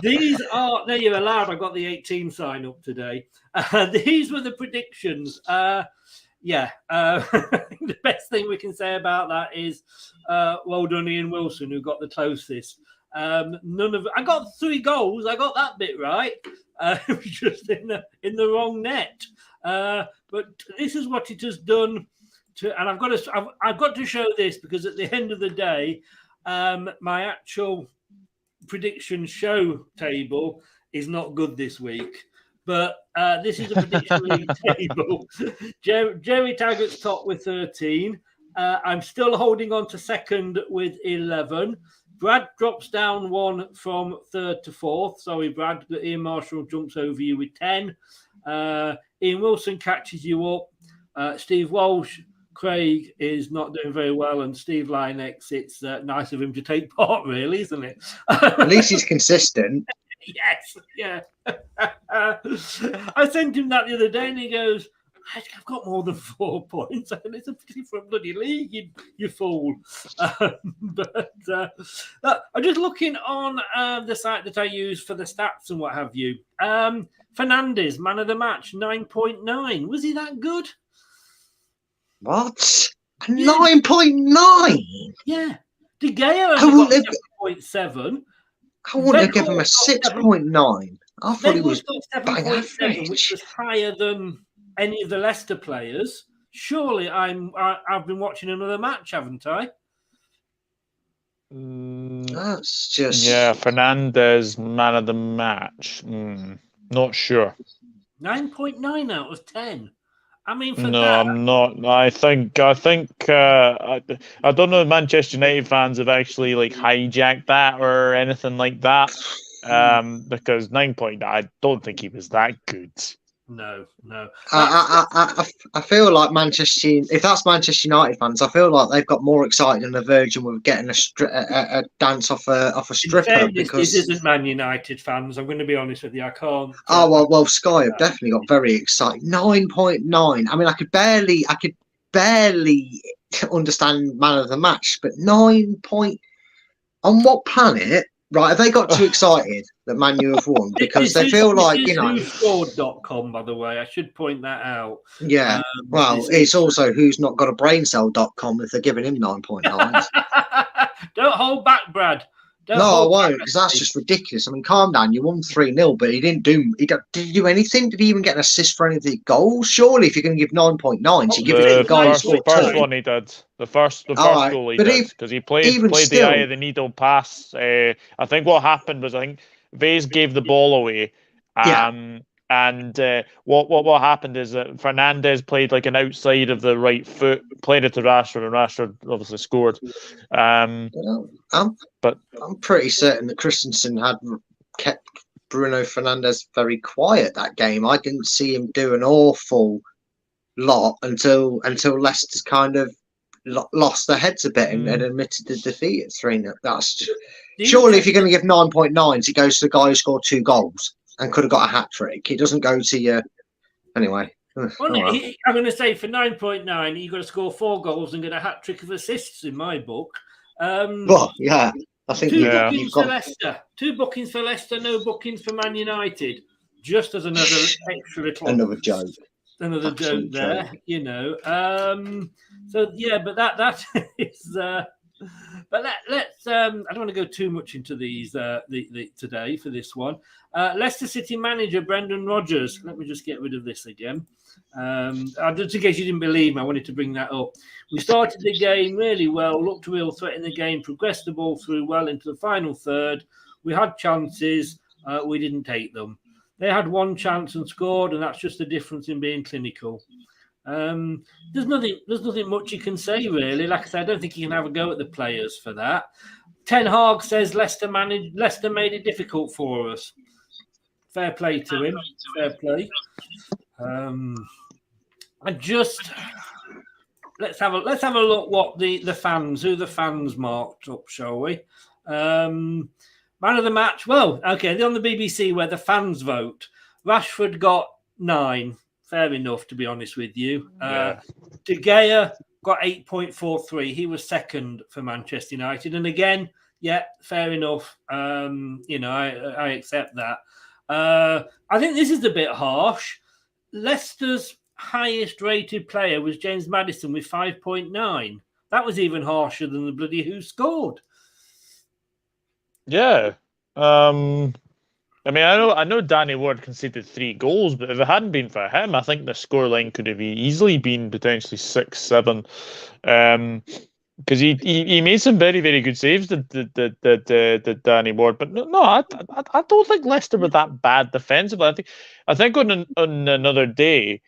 S4: These are now you're allowed. I got the 18 sign up today. These were the predictions. The best thing we can say about that is well done, Ian Wilson, who got the closest. I got 3 goals. I got that bit right. Just in the wrong net. But this is what it has done. And I've got to show this because at the end of the day, my actual prediction show table is not good this week. But this is a prediction league table. Jerry Taggart's top with 13. I'm still holding on to second with 11. Brad drops down 1 from 3rd to 4th. Sorry, Brad. Ian Marshall jumps over you with 10. Ian Wilson catches you up. Steve Walsh, Craig is not doing very well, and Steve Lynex, it's nice of him to take part, really, isn't it?
S5: At least he's consistent.
S4: Yes, yeah. I sent him that the other day, and he goes, I've got more than 4 points. And it's a different bloody league, you fool. But I'm just looking on the site that I use for the stats and what have you. Fernandes, man of the match, 9.9. Was he that good?
S5: What? 9.9?
S4: Yeah. De Gea only got 7.7.
S5: I wouldn't have given him a 6.9. I thought he was bang average.
S4: Which was higher than any of the Leicester players. Surely I've been watching another match, haven't I?
S5: That's just...
S3: Yeah, Fernandes, man of the match. Not sure.
S4: 9.9 out of 10. I mean,
S3: I'm not. I think I don't know if Manchester United fans have actually hijacked that or anything like that. Because 9.9, I don't think he was that good.
S4: No.
S5: I feel like Manchester. If that's Manchester United fans, I feel like they've got more excited than the Virgin with getting a dance off a stripper. Because
S4: this isn't Man United fans. I'm going to be honest with you. I can't.
S5: Well, Sky have definitely got very excited. 9.9. I mean, I could barely understand man of the match, but 9 point. On what planet? Right, have they got too excited that Man U have won? Because they feel like,
S4: whoscored.com, by the way. I should point that out.
S5: Yeah. It's also who's not got a braincell.com if they're giving him 9.9.
S4: Don't hold back, Brad.
S5: I won't, because that's just ridiculous. I mean, calm down. You won 3-0, but did he do anything? Did he even get an assist for any of the goals? Surely, if you're going to give 9.9, so you give it to the guy who scored 2.
S3: The first one he did. The first goal he did, because he played the eye of the needle pass. I think what happened was Vase gave the ball away. And what happened is that Fernandes played an outside of the right foot, played it to Rashford, and Rashford obviously scored.
S5: But I'm pretty certain that Christensen had kept Bruno Fernandes very quiet that game. I didn't see him do an awful lot until Leicester's kind of lost their heads a bit and admitted the defeat at 3-0. That's surely if you're going to give 9.9s, it goes to the guy who scored 2 goals and could have got a hat trick. It doesn't go to you anyway.
S4: I'm going to say for 9.9, you've got to score 4 goals and get a hat trick of assists in my book.
S5: Well, yeah, I think
S4: Two
S5: you've
S4: bookings
S5: got
S4: for Leicester. 2 bookings for Leicester, no bookings for Man United. Just as another extra little
S5: another joke.
S4: Another
S5: Absolute
S4: joke there,
S5: joke.
S4: you know. So yeah, but that is. But let's. I don't want to go too much into these the today for this one. Leicester City manager Brendan Rodgers. Let me just get rid of this again. Just in case you didn't believe me, I wanted to bring that up. We started the game really well, looked a real threat in the game, progressed the ball through well into the final third. We had chances, we didn't take them. They had one chance and scored, and that's just the difference in being clinical. There's nothing much you can say really. Like I said, I don't think you can have a go at the players for that. Ten Hag says Leicester made it difficult for us. Fair play to him. Fair play. Let's have a look what the fans marked up, shall we? Man of the match. Well, okay, they're on the BBC where the fans vote. Rashford got 9. Fair enough, to be honest with you. De Gea got 8.43. He was second for Manchester United. And again, yeah, fair enough. I accept that. I think this is a bit harsh. Leicester's highest rated player was James Maddison with 5.9. That was even harsher than the bloody who scored.
S3: Yeah. I mean, I know Danny Ward conceded 3 goals, but if it hadn't been for him, I think the scoreline could have easily been potentially 6-7. Because he made some very, very good saves, the Danny Ward. But no, I don't think Leicester were that bad defensively. I think on another day,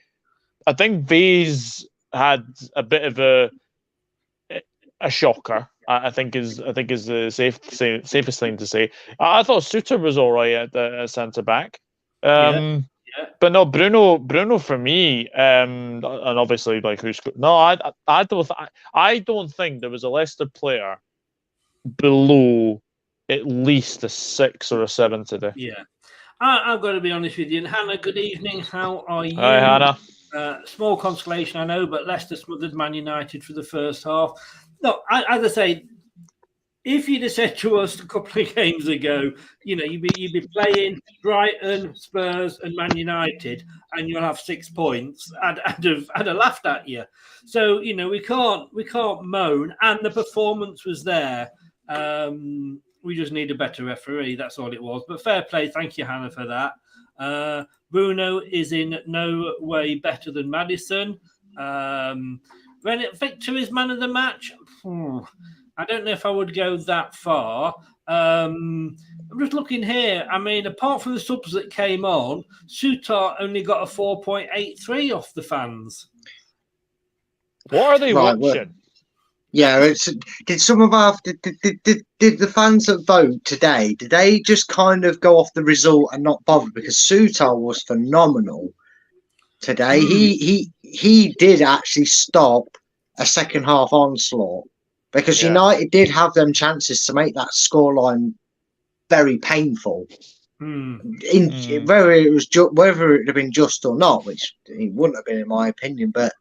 S3: I think Vase had a bit of a shocker. I think is the safest thing to say. I thought Suter was all right at centre back. But no, Bruno for me, and obviously like who's no, I don't think there was a Leicester player below at least a 6 or a 7 today.
S4: Yeah, I've got to be honest with you. And Hannah, good evening. How are you?
S3: Hi, Hannah.
S4: Small consolation, I know, but Leicester smothered Man United for the first half. No, as I say, if you'd have said to us a couple of games ago, you'd be playing Brighton, Spurs, and Man United, and you'll have 6 points, I'd have laughed at you. So we can't moan, and the performance was there. We just need a better referee. That's all it was. But fair play. Thank you, Hannah, for that. Bruno is in no way better than Maddison. Victor is man of the match. I don't know if I would go that far. I'm just looking here. I mean, apart from the subs that came on, Suter only got a 4.83 off the fans.
S3: What are they watching?
S5: Well, yeah, did the fans that vote today? Did they just kind of go off the result and not bother? Because Suter was phenomenal today. He did actually stop a second half onslaught because United did have them chances to make that scoreline very painful. Whether it had been just or not, which it wouldn't have been in my opinion, but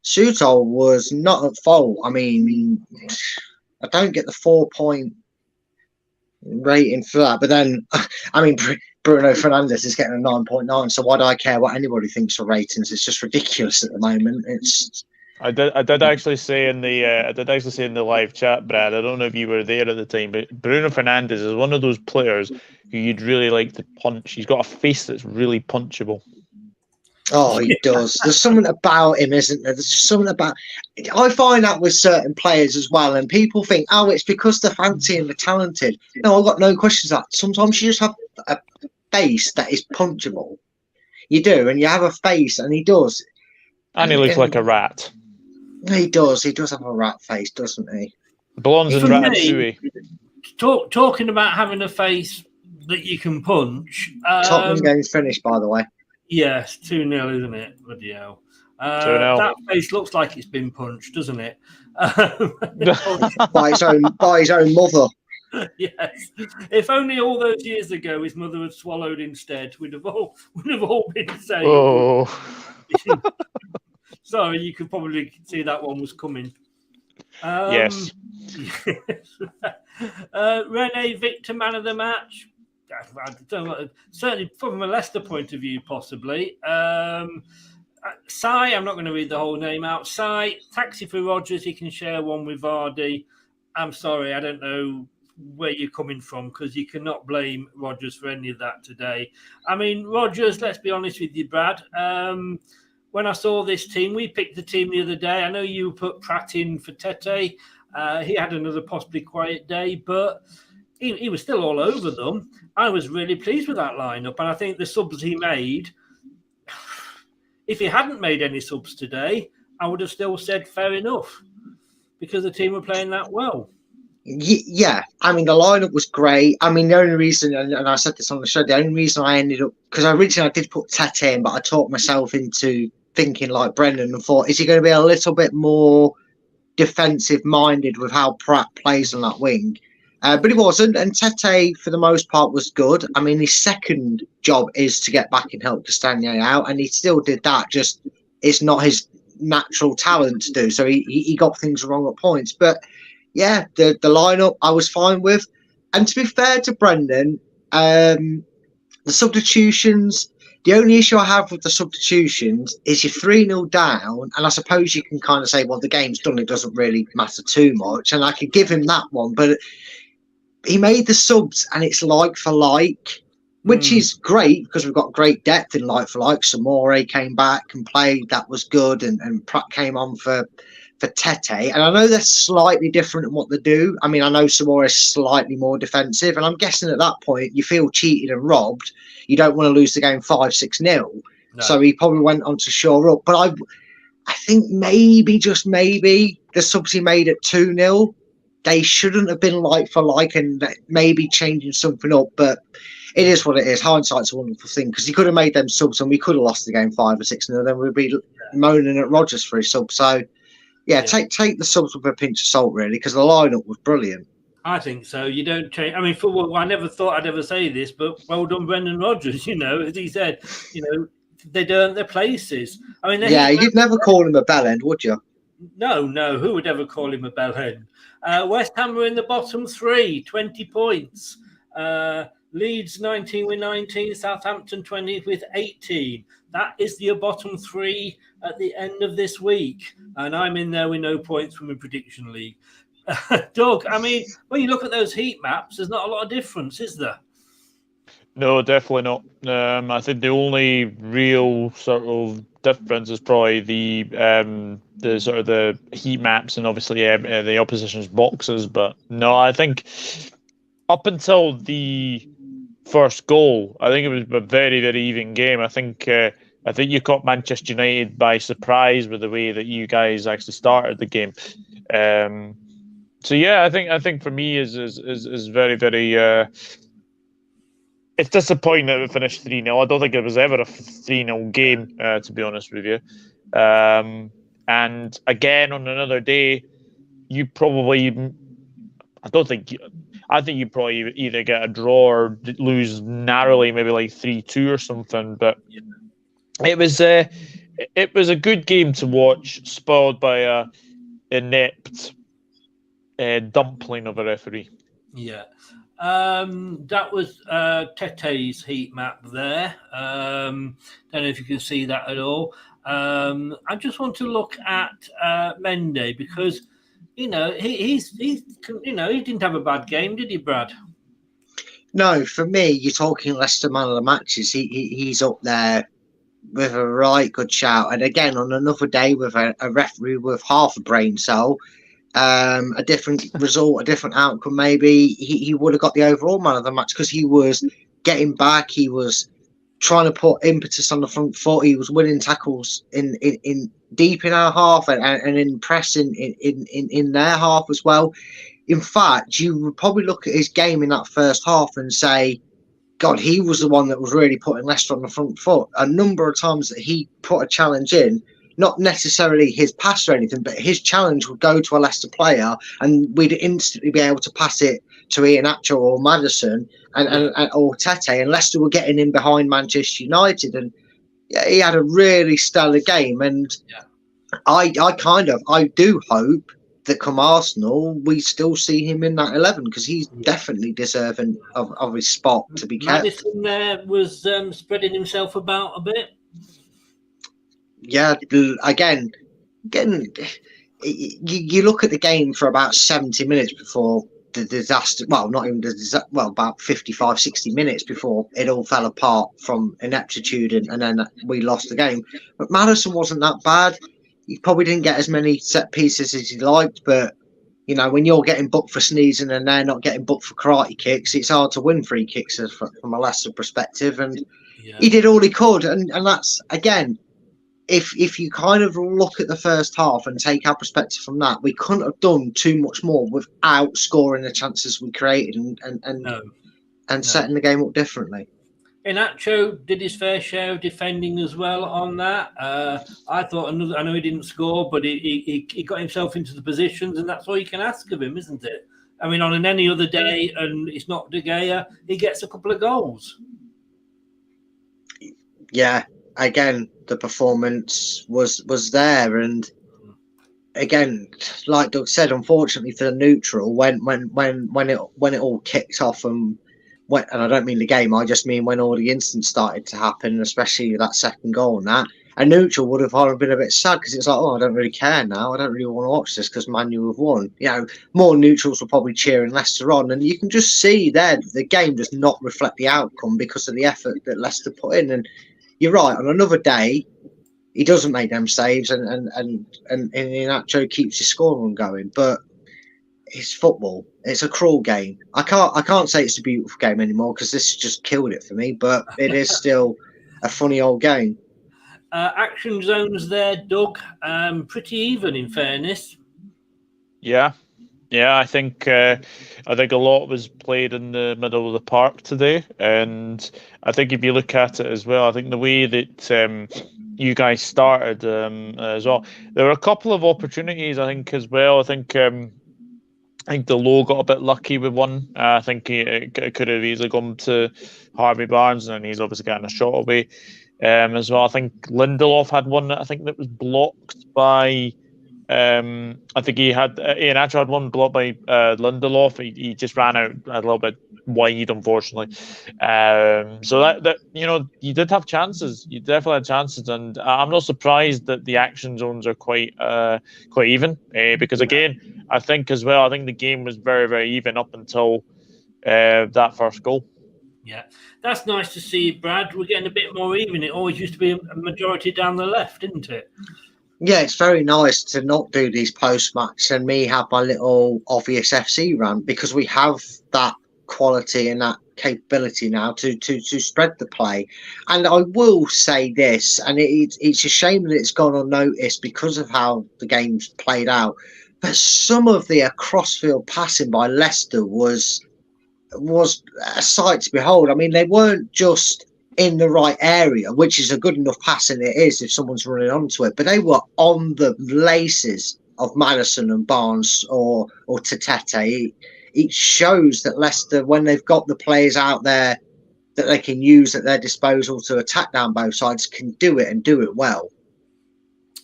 S5: Suter was not at fault. I mean, I don't get the 4-point rating for that, but then I mean, Bruno Fernandes is getting a 9.9, so why do I care what anybody thinks for ratings? It's just ridiculous at the moment.
S3: I did actually say in the live chat, Brad. I don't know if you were there at the time, but Bruno Fernandes is one of those players who you'd really like to punch. He's got a face that's really punchable.
S5: Oh, he does. There's something about him, isn't there? There's just something about. I find that with certain players as well, and people think, oh, it's because they're fancy and they're talented. No, I've got no questions. That sometimes you just have a face that is punchable. You do, and you have a face, and he does.
S3: And he looks like a rat.
S5: He does. He does have a rat face, doesn't he?
S3: Belongs in Ratatouille.
S4: Talking about having a face that you can punch.
S5: Tottenham game's finished, by the way.
S4: Yes, 2-0, isn't it? Bloody hell.
S3: 2-0.
S4: That face looks like it's been punched, doesn't it?
S5: by his own mother.
S4: Yes. If only all those years ago his mother had swallowed instead, we'd have all been saved.
S3: Oh.
S4: Sorry, you could probably see that one was coming.
S3: Yes.
S4: Rene Victor, man of the match. I don't know, certainly from a Leicester point of view, possibly. Sai, I'm not going to read the whole name out. Sai, taxi for Rodgers. He can share one with Vardy. I'm sorry, I don't know where you're coming from, because you cannot blame Rodgers for any of that today. I mean, Rodgers, let's be honest with you, Brad. When I saw this team, we picked the team the other day. I know you put Pratt in for Tete. He had another possibly quiet day, but he was still all over them. I was really pleased with that lineup, and I think the subs he made, if he hadn't made any subs today, I would have still said fair enough, because the team were playing that well.
S5: Yeah, I mean, the lineup was great. I mean, the only reason, and I said this on the show, the only reason I ended up, because originally I did put Tete in, but I talked myself into thinking like Brendan and thought, is he going to be a little bit more defensive minded with how Pratt plays on that wing? But he wasn't, and Tete for the most part was good. I mean, his second job is to get back and help Castagne out, and he still did that. Just it's not his natural talent to do, so he got things wrong at points. But yeah, the lineup I was fine with, and to be fair to Brendan, the substitutions. The only issue I have with the substitutions is you're 3-0 down, and I suppose you can kind of say, well, the game's done, it doesn't really matter too much, and I could give him that one, but he made the subs and it's like for like, which is great because we've got great depth in like for like. Samore came back and played, that was good, and Pratt came on for Tete, and I know they're slightly different in what they do. I mean, I know Samore is slightly more defensive, and I'm guessing at that point you feel cheated and robbed. You don't want to lose the game 5-6-0. No. So he probably went on to shore up. But I think maybe, just maybe, the subs he made at 2-0, they shouldn't have been like for like, and maybe changing something up. But it is what it is. Hindsight's a wonderful thing, because he could have made them subs and we could have lost the game 5 or 6-0. Then we'd be moaning at Rodgers for his sub. So, yeah, take the subs with a pinch of salt, really, because the lineup was brilliant.
S4: I think so. You don't change. I mean, I never thought I'd ever say this, but well done, Brendan Rodgers. You know, as he said, you know, they'd earned their places. I mean,
S5: you'd never call him a bellend, would you?
S4: No. Who would ever call him a bellend? West Ham were in the bottom 3, 20 points. Leeds 19 with 19, Southampton 20 with 18. That is your bottom 3 at the end of this week, and I'm in there with no points from a prediction league. Doug, I mean, when you look at those heat maps, there's not a lot of difference, is there?
S3: No, definitely not. I think the only real sort of difference is probably the sort of the heat maps and obviously the opposition's boxes. But no, I think up until the first goal, I think it was a very, very even game. I think you caught Manchester United by surprise with the way that you guys actually started the game. So yeah, I think for me is very, very. It's disappointing that we finished 3-0. I don't think it was ever a 3-0 game, to be honest with you. And again, on another day, you probably. I think you probably either get a draw or lose narrowly, maybe like 3-2 or something. But it was a good game to watch, spoiled by a inept dumpling of a referee.
S4: Yeah. That was Tete's heat map there. Don't know if you can see that at all. I just want to look at Mendy, because you know he didn't have a bad game, did he, Brad?
S5: No, for me, you're talking Leicester man of the matches. He's up there with a right good shout. And again, on another day with a referee with half a brain cell, a different result, a different outcome, maybe he would have got the overall man of the match, because he was getting back, he was trying to put impetus on the front foot, he was winning tackles in deep in our half and in pressing in their half as well. In fact, you would probably look at his game in that first half and say, God, he was the one that was really putting Leicester on the front foot. A number of times that he put a challenge in, not necessarily his pass or anything, but his challenge would go to a Leicester player and we'd instantly be able to pass it to Iheanacho or Maddison or Tete, and Leicester were getting in behind Manchester United. And yeah, he had a really stellar game. And I do hope that come Arsenal, we still see him in that 11 because he's definitely deserving of his spot to be kept.
S4: Maddison there was spreading himself about a bit.
S5: Yeah, again, you look at the game for about 70 minutes before the disaster. Well, not even the disaster. Well, about 55, 60 minutes before it all fell apart from ineptitude, and then we lost the game. But Maddison wasn't that bad. He probably didn't get as many set pieces as he liked, but you know, when you're getting booked for sneezing and they're not getting booked for karate kicks, it's hard to win free kicks from a Leicester perspective. And he did all he could, and that's again. If you kind of look at the first half and take our perspective from that, we couldn't have done too much more without scoring the chances we created and setting the game up differently.
S4: Inacho did his fair share of defending as well on that. I thought I know he didn't score, but he got himself into the positions, and that's all you can ask of him, isn't it? I mean, on any other day, and it's not De Gea, he gets a couple of goals.
S5: Yeah. Again, the performance was there, and again, like Doug said, unfortunately for the neutral, when it all kicked off and I don't mean the game, I just mean when all the incidents started to happen, especially that second goal and that, a neutral would have been a bit sad because it's like, oh, I don't really care now. I don't really want to watch this because Man U have won. You know, more neutrals were probably cheering Leicester on, and you can just see there the game does not reflect the outcome because of the effort that Leicester put in. And you're right. On another day, he doesn't make them saves, and Inacho keeps his score run going. But it's football. It's a cruel game. I can't say it's a beautiful game anymore because this has just killed it for me. But it is still a funny old game.
S4: Action zones there, Doug. Pretty even, in fairness.
S3: Yeah. I think a lot was played in the middle of the park today, and I think if you look at it as well, I think the way that you guys started as well, there were a couple of opportunities. I think as well. I think the Low got a bit lucky with one. I think it could have easily gone to Harvey Barnes, and he's obviously getting a shot away as well. I think Lindelof had one that was blocked by. I think Ian Atcher had one blocked by Lindelof. He just ran out a little bit wide, unfortunately. So that you did have chances. You definitely had chances, and I'm not surprised that the action zones are quite even. Because again, I think the game was very, very even up until that first goal.
S4: Yeah, that's nice to see, Brad. We're getting a bit more even. It always used to be a majority down the left, didn't it?
S5: Yeah, it's very nice to not do these post-match and me have my little obvious FC rant because we have that quality and that capability now to spread the play. And I will say this, and it's a shame that it's gone unnoticed because of how the game's played out, but some of the cross-field passing by Leicester was a sight to behold. I mean, they weren't just in the right area, which is a good enough passing it is if someone's running onto it, but they were on the laces of Maddison and Barnes or Tete. It shows that Leicester, when they've got the players out there that they can use at their disposal to attack down both sides, can do it and do it well.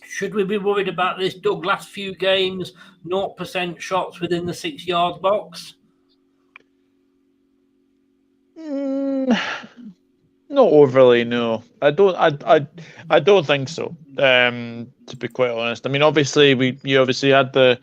S4: Should we be worried about this, Doug? Last few games, 0% shots within the 6-yard box?
S3: Not overly, no. I don't think so. To be quite honest, I mean, obviously you obviously had the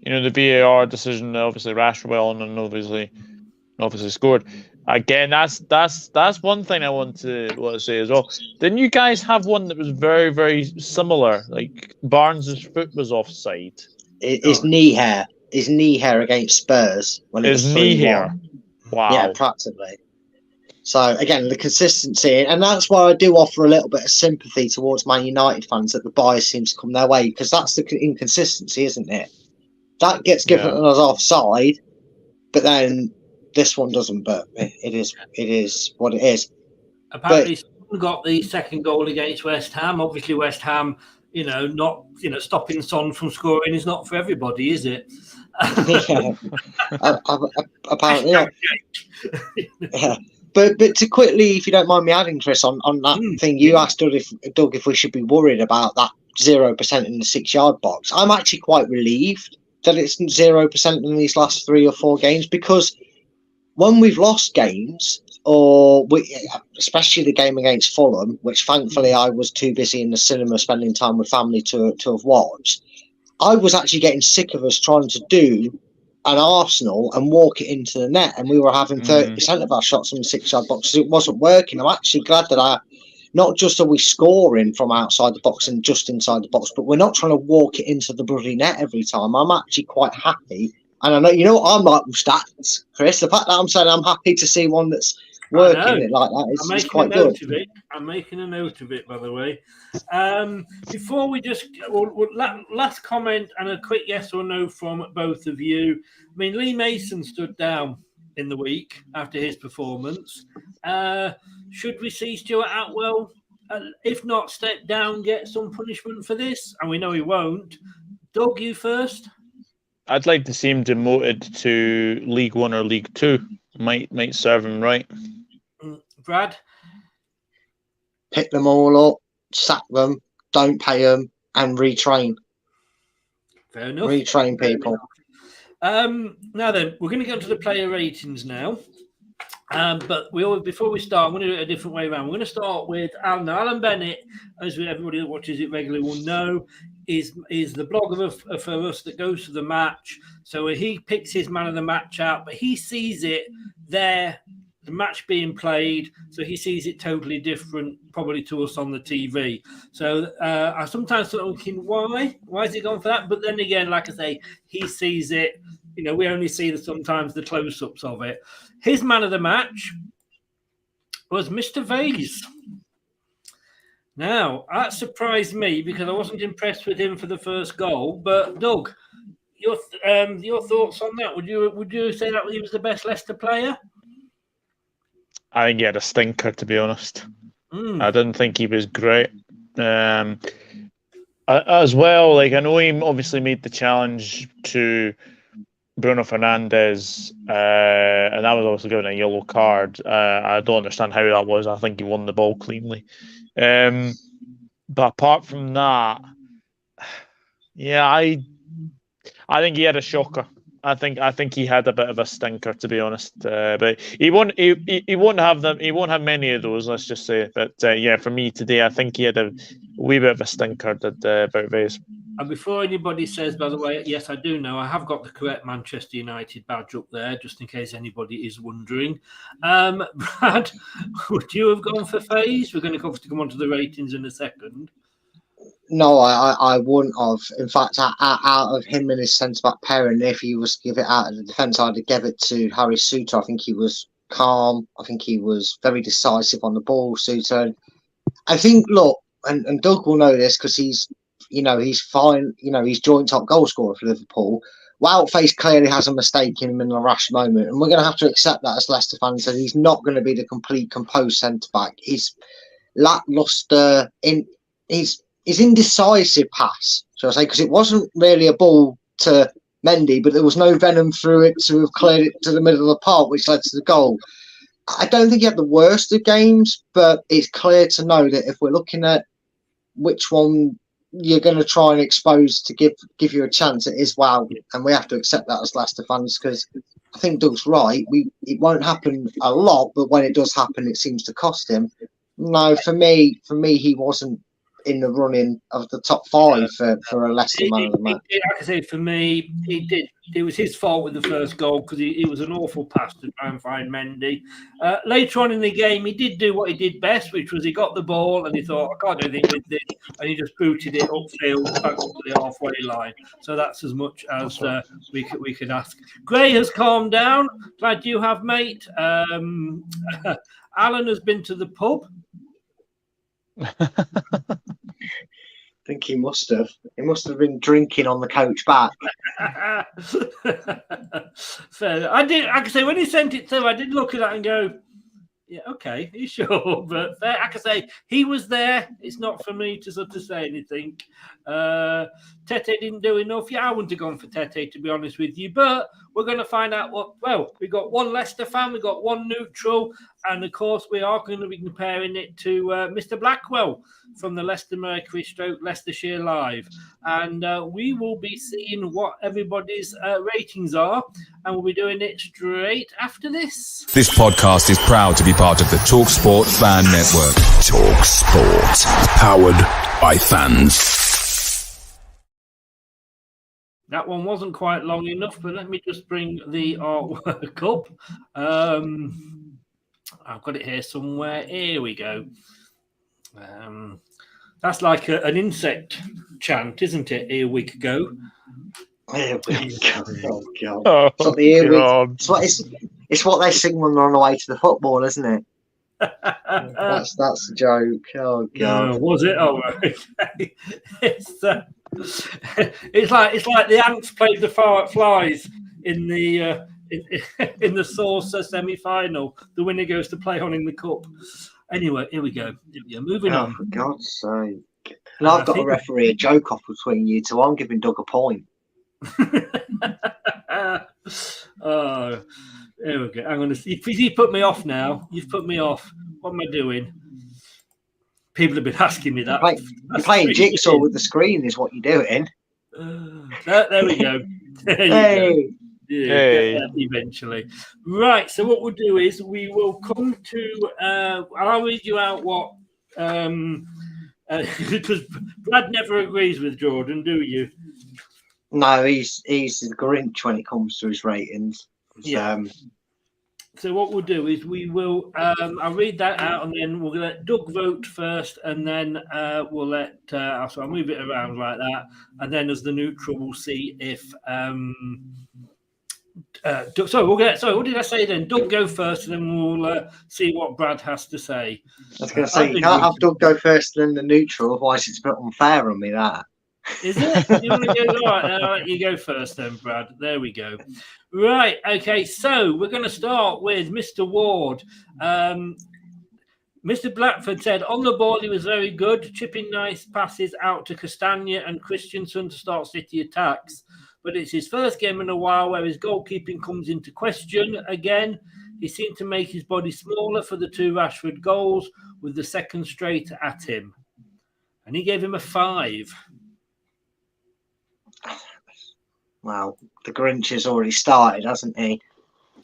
S3: VAR decision. Obviously, Rashwell and obviously scored. Again, that's one thing I want to say as well. Didn't you guys have one that was very, very similar? Like Barnes' foot was offside.
S5: His knee hair against Spurs when it was 3-1.
S3: Knee hair. Wow.
S5: Yeah, practically. So, again, the consistency, and that's why I do offer a little bit of sympathy towards Man United fans that the bias seems to come their way, because that's the inconsistency, isn't it? That gets given as offside, but then this one doesn't, but it is what it is.
S4: Apparently, Son got the second goal against West Ham. Obviously, West Ham, not stopping Son from scoring is not for everybody, is it?
S5: Yeah. Apparently not. Yeah. But to quickly, if you don't mind me adding, Chris, on that thing you asked Doug if we should be worried about that 0% in the 6-yard box. I'm actually quite relieved that it's 0% in these last 3 or 4 games, because when we've lost games, especially the game against Fulham, which thankfully I was too busy in the cinema spending time with family to have watched, I was actually getting sick of us trying to do an Arsenal and walk it into the net, and we were having 30% of our shots in the 6-yard box. It wasn't working. I'm actually glad that not just are we scoring from outside the box and just inside the box, but we're not trying to walk it into the bloody net every time. I'm actually quite happy. And I know, you know what I'm like with stats, Chris? The fact that I'm saying I'm happy to see one that's working it like that is quite good.
S4: I'm making a note of it, by the way. Before we just last comment and a quick yes or no from both of you. I mean, Lee Mason stood down in the week after his performance. Should we see Stuart Atwell, if not step down, get some punishment for this? And we know he won't. Doug, you first.
S3: I'd like to see him demoted to League 1 or League 2. Might serve him right.
S4: Brad?
S5: Pick them all up, sack them, don't pay them, and retrain.
S4: Fair enough.
S5: Retrain people.
S4: Now then, we're going to go to the player ratings now. But before we start, I'm going to do it a different way around. We're going to start with Alan. Now, Alan Bennett, as everybody that watches it regularly will know, is the blogger for us that goes to the match. So he picks his man of the match out, but he sees it there, the match being played, so he sees it totally different, probably to us on the TV. So I sometimes start thinking, why has he gone for that? But then again, like I say, he sees it. You know, we only see sometimes the close-ups of it. His man of the match was Mr. Vase. Now, that surprised me because I wasn't impressed with him for the first goal. But Doug, your thoughts on that? Would you say that he was the best Leicester player?
S3: I think he had a stinker, to be honest. I didn't think he was great. As well, like I know he obviously made the challenge to Bruno Fernandes, and that was also given a yellow card. I don't understand how that was. I think he won the ball cleanly. But apart from that, yeah, I think he had a shocker. I think he had a bit of a stinker, to be honest. But he won't have them. He won't have many of those. Let's just say. But yeah, for me today, I think he had a wee bit of a stinker about Vase.
S4: And before anybody says, by the way, yes, I do know. I have got the correct Manchester United badge up there, just in case anybody is wondering. Brad, would you have gone for Faze? We're going to come on to the ratings in a second.
S5: No, I wouldn't have. In fact, out of him and his centre-back pairing, if he was to give it out of the defence, I'd have given it to Harry Souttar. I think he was calm. I think he was very decisive on the ball, Souttar. I think, look, and Doug will know this because he's fine. You know, he's joint top goal scorer for Liverpool. Woutface clearly has a mistake in him in a rash moment, and we're going to have to accept that as Leicester fans. That he's not going to be the complete composed centre back. He's lacklustre in his indecisive pass, shall I say, because it wasn't really a ball to Mendy, but there was no venom through it to have cleared it to the middle of the park, which led to the goal. I don't think he had the worst of games, but it's clear to know that if we're looking at which one you're going to try and expose to give you a chance, it is Wow, and we have to accept that as Leicester fans because I think Doug's right. It won't happen a lot, but when it does happen, it seems to cost him. No, for me, he wasn't in the running of the top 5 for a Leicester man of the match.
S4: Like I say, for me, he did. It was his fault with the first goal because it was an awful pass to try and find Mendy. Later on in the game, he did do what he did best, which was he got the ball and he thought, I can't do anything with this, and he just booted it upfield back up to the halfway line. So that's as much as we could ask. Gray has calmed down. Glad you have, mate. Alan has been to the pub.
S5: I think he must have. He must have been drinking on the coach back.
S4: So I did. I can say when he sent it through, I did look at that and go, "Yeah, okay, he's sure." But I can say he was there. It's not for me to sort of say anything. Tete didn't do enough. Yeah, I wouldn't have gone for Tete, to be honest with you. But we're going to find out we've got one Leicester fan, we've got one neutral, and of course we are going to be comparing it to Mr. Blackwell from the Leicester Mercury / Leicestershire Live. And we will be seeing what everybody's ratings are, and we'll be doing it straight after this.
S2: This podcast is proud to be part of the TalkSport Fan Network. TalkSport. Powered by fans.
S4: That one wasn't quite long enough, but let me just bring the artwork up. I've got it here somewhere. Here we go. That's like an insect chant, isn't it? Here we go.
S5: Here we go. Oh, God.
S3: Oh,
S5: It's what they sing when they're on the way to the football, isn't it? That's a joke. Oh, God.
S4: Was it? Oh, okay. It's like the ants played the flies in the in the Saucer semi-final. The winner goes to play on in the cup. Anyway, here we go. Moving on.
S5: For God's sake! And I've got to referee a joke off between you two. I'm giving Doug a point.
S4: Oh, here we go. I'm going to see. You put me off now. You've put me off. What am I doing? People have been asking me that.
S5: You're playing jigsaw with the screen, is what you're doing.
S4: There we go.
S5: Hey.
S4: Hey. Eventually. Right. So what we'll do is we will come to. I'll read you out what. Because Brad never agrees with Jordan, do you?
S5: No, he's the Grinch when it comes to his ratings.
S4: Yeah. So what we'll do is we will. I'll read that out, and then we'll let Doug vote first, and then we'll let. So I'll move it around like that, and then as the neutral, we'll see if. Doug, what did I say then? Doug go first, and then we'll see what Brad has to say.
S5: I was going to say, you can't have Doug go first, and then the neutral, otherwise it's a bit unfair on me. That
S4: is it? You want to go right? I'll let you go first, then, Brad. There we go. Right. Okay. So we're going to start with Mr. Ward. Mr. Blackford said on the ball he was very good, chipping nice passes out to Castagna and Christensen to start City attacks. But it's his first game in a while where his goalkeeping comes into question again. He seemed to make his body smaller for the 2 Rashford goals with the second straight at him. And he gave him a 5.
S5: Well, the Grinch has already started, hasn't he?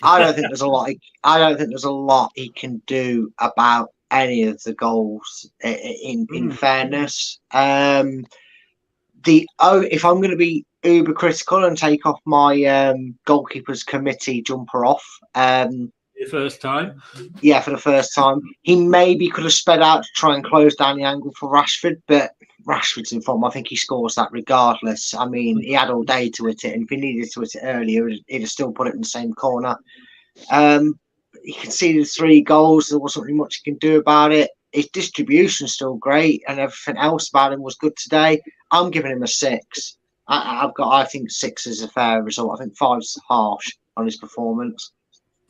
S5: I don't think there's a lot he can do about any of the goals. In fairness, if I'm going to be uber critical and take off my goalkeepers committee jumper off,
S4: the first time,
S5: yeah, for the first time, he maybe could have sped out to try and close down the angle for Rashford, but Rashford's in form. I think he scores that regardless. I mean, he had all day to hit it, and if he needed to hit it earlier, he'd have still put it in the same corner. He conceded 3 goals. There wasn't really much he can do about it. His distribution's still great, and everything else about him was good today. I'm giving him a 6. I think 6 is a fair result. I think 5's harsh on his performance.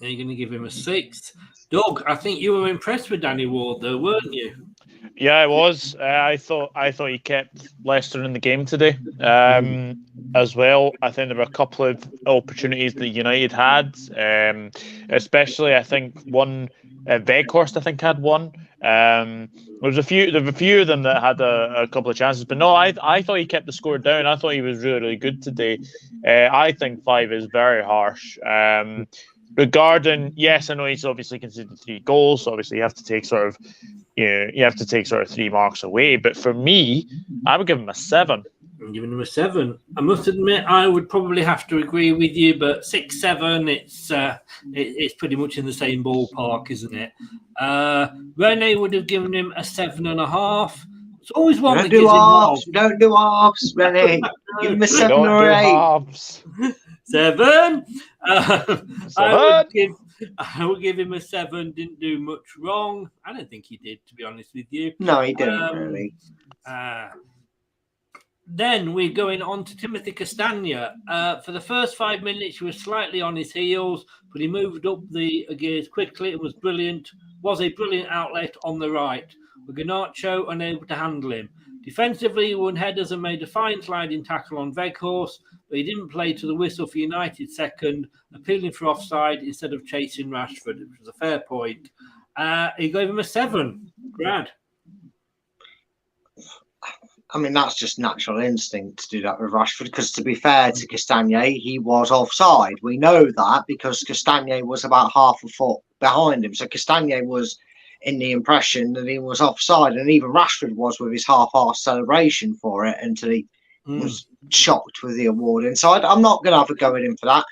S4: You're going to give him a 6. Doug, I think you were impressed with Danny Ward, though, weren't you?
S3: Yeah, I was. I thought he kept Leicester in the game today as well. I think there were a couple of opportunities that United had, especially I think one. Weghorst, I think, had one. There were a few of them that had a couple of chances, but no, I thought he kept the score down. I thought he was really, really good today. I think 5 is very harsh. Regarding, yes, I know he's obviously conceded 3 goals, so obviously you have to take sort of 3 marks away. But for me, I would give him a 7.
S4: I'm giving him a 7. I must admit, I would probably have to agree with you, but 6, 7, it's pretty much in the same ballpark, isn't it? Rene would have given him a 7.5. It's always one that gives him halves.
S5: Don't do halves, Rene. Give him a 7 or 8.
S4: 7. I would give him a 7. Didn't do much wrong. I don't think he did, to be honest with you.
S5: No, he didn't really.
S4: Then we're going on to Timothy Castagna. For the first 5 minutes, he was slightly on his heels, but he moved up the gears quickly. It was brilliant. Was a brilliant outlet on the right, with Garnacho unable to handle him. Defensively, he won headers and made a fine sliding tackle on Weghorst, but he didn't play to the whistle for United second, appealing for offside instead of chasing Rashford, which was a fair point. He gave him a 7. Brad.
S5: I mean, that's just natural instinct to do that with Rashford, because to be fair to Castagne, he was offside. We know that because Castagne was about half a foot behind him. So Castagne was in the impression that he was offside, and even Rashford was with his half-assed celebration for it until he was shocked with the award. And so I'm not going to have a go at him for that.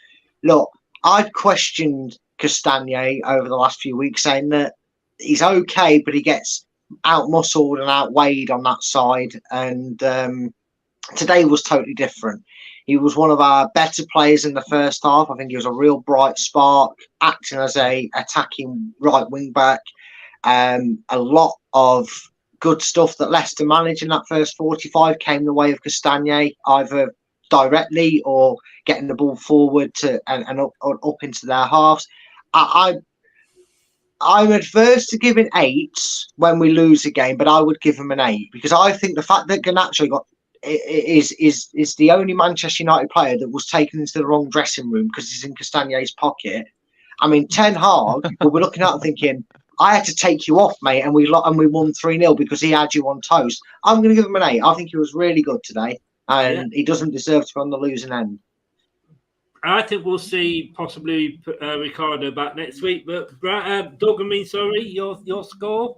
S5: Look, I've questioned Castagne over the last few weeks, saying that he's okay, but he gets out-muscled and outweighed on that side. And today was totally different. He was one of our better players in the first half. I think he was a real bright spark, acting as a attacking right wing back. A lot of good stuff that Leicester managed in that first 45 came the way of Castagne, either directly or getting the ball forward to and up into their halves. I'm adverse to giving 8s when we lose a game, but I would give him an 8 because I think the fact that Garnacho is the only Manchester United player that was taken into the wrong dressing room because he's in Castagne's pocket. I mean, Ten Hag, we're looking at him thinking, I had to take you off, mate, and we won 3-0 because he had you on toast. I'm going to give him an 8. I think he was really good today, and he doesn't deserve to be on the losing end.
S4: I think we'll see possibly Ricardo back next week. But Doug, your score?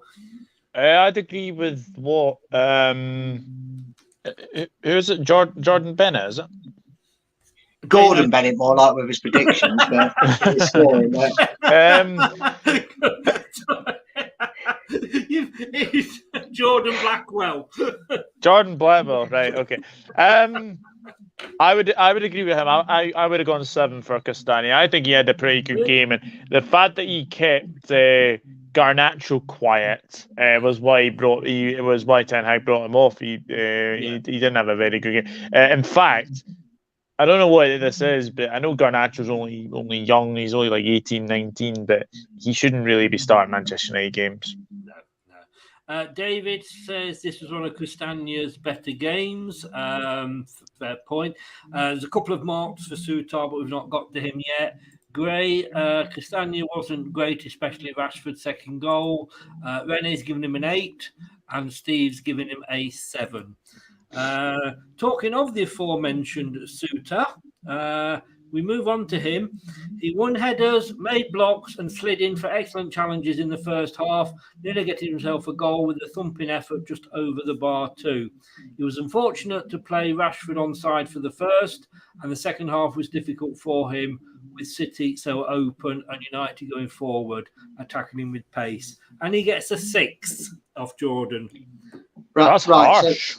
S3: I'd agree with what who is it? Jordan Bennett, is it?
S5: Gordon Bennett, more like with his predictions, but his scoring.
S4: It's Jordan Blackwell.
S3: Jordan Blackwell, right? Okay. I would agree with him. I would have gone 7 for Castagne. I think he had a pretty good game, and the fact that he kept Garnacho quiet was why Ten Hag brought him off. He didn't have a very good game. In fact, I don't know what this is, but I know Garnacho's only young. He's only like 18, 19, but he shouldn't really be starting Manchester United games.
S4: No. David says this was one of Castagne's better games. Fair point. There's a couple of marks for Soutar, but we've not got to him yet. Gray, Castagne wasn't great, especially Rashford's second goal. Rene's given him an 8, and Steve's given him a 7. Talking of the aforementioned Soutar, we move on to him. He won headers, made blocks, and slid in for excellent challenges in the first half, nearly getting himself a goal with a thumping effort just over the bar too. He was unfortunate to play Rashford onside for the first, and the second half was difficult for him, with City so open and United going forward, attacking him with pace. And he gets a 6 off Jordan.
S3: That's harsh.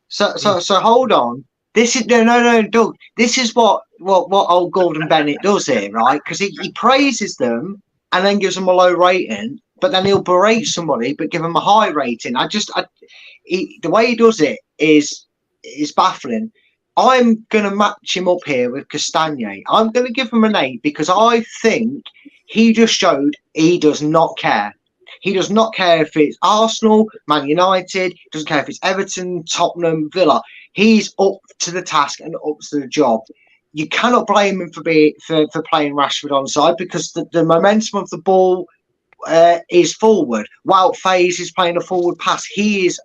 S5: So hold on. This is no, Doug. This is what old Gordon Bennett does here, right? Because he praises them and then gives them a low rating, but then he'll berate somebody but give them a high rating. The way he does it is baffling. I'm going to match him up here with Castagne. I'm going to give him an 8 because I think he just showed he does not care. He does not care if it's Arsenal, Man United, doesn't care if it's Everton, Tottenham, Villa. He's up to the task and up to the job. You cannot blame him for playing Rashford onside because the momentum of the ball is forward. While Faze is playing a forward pass, he's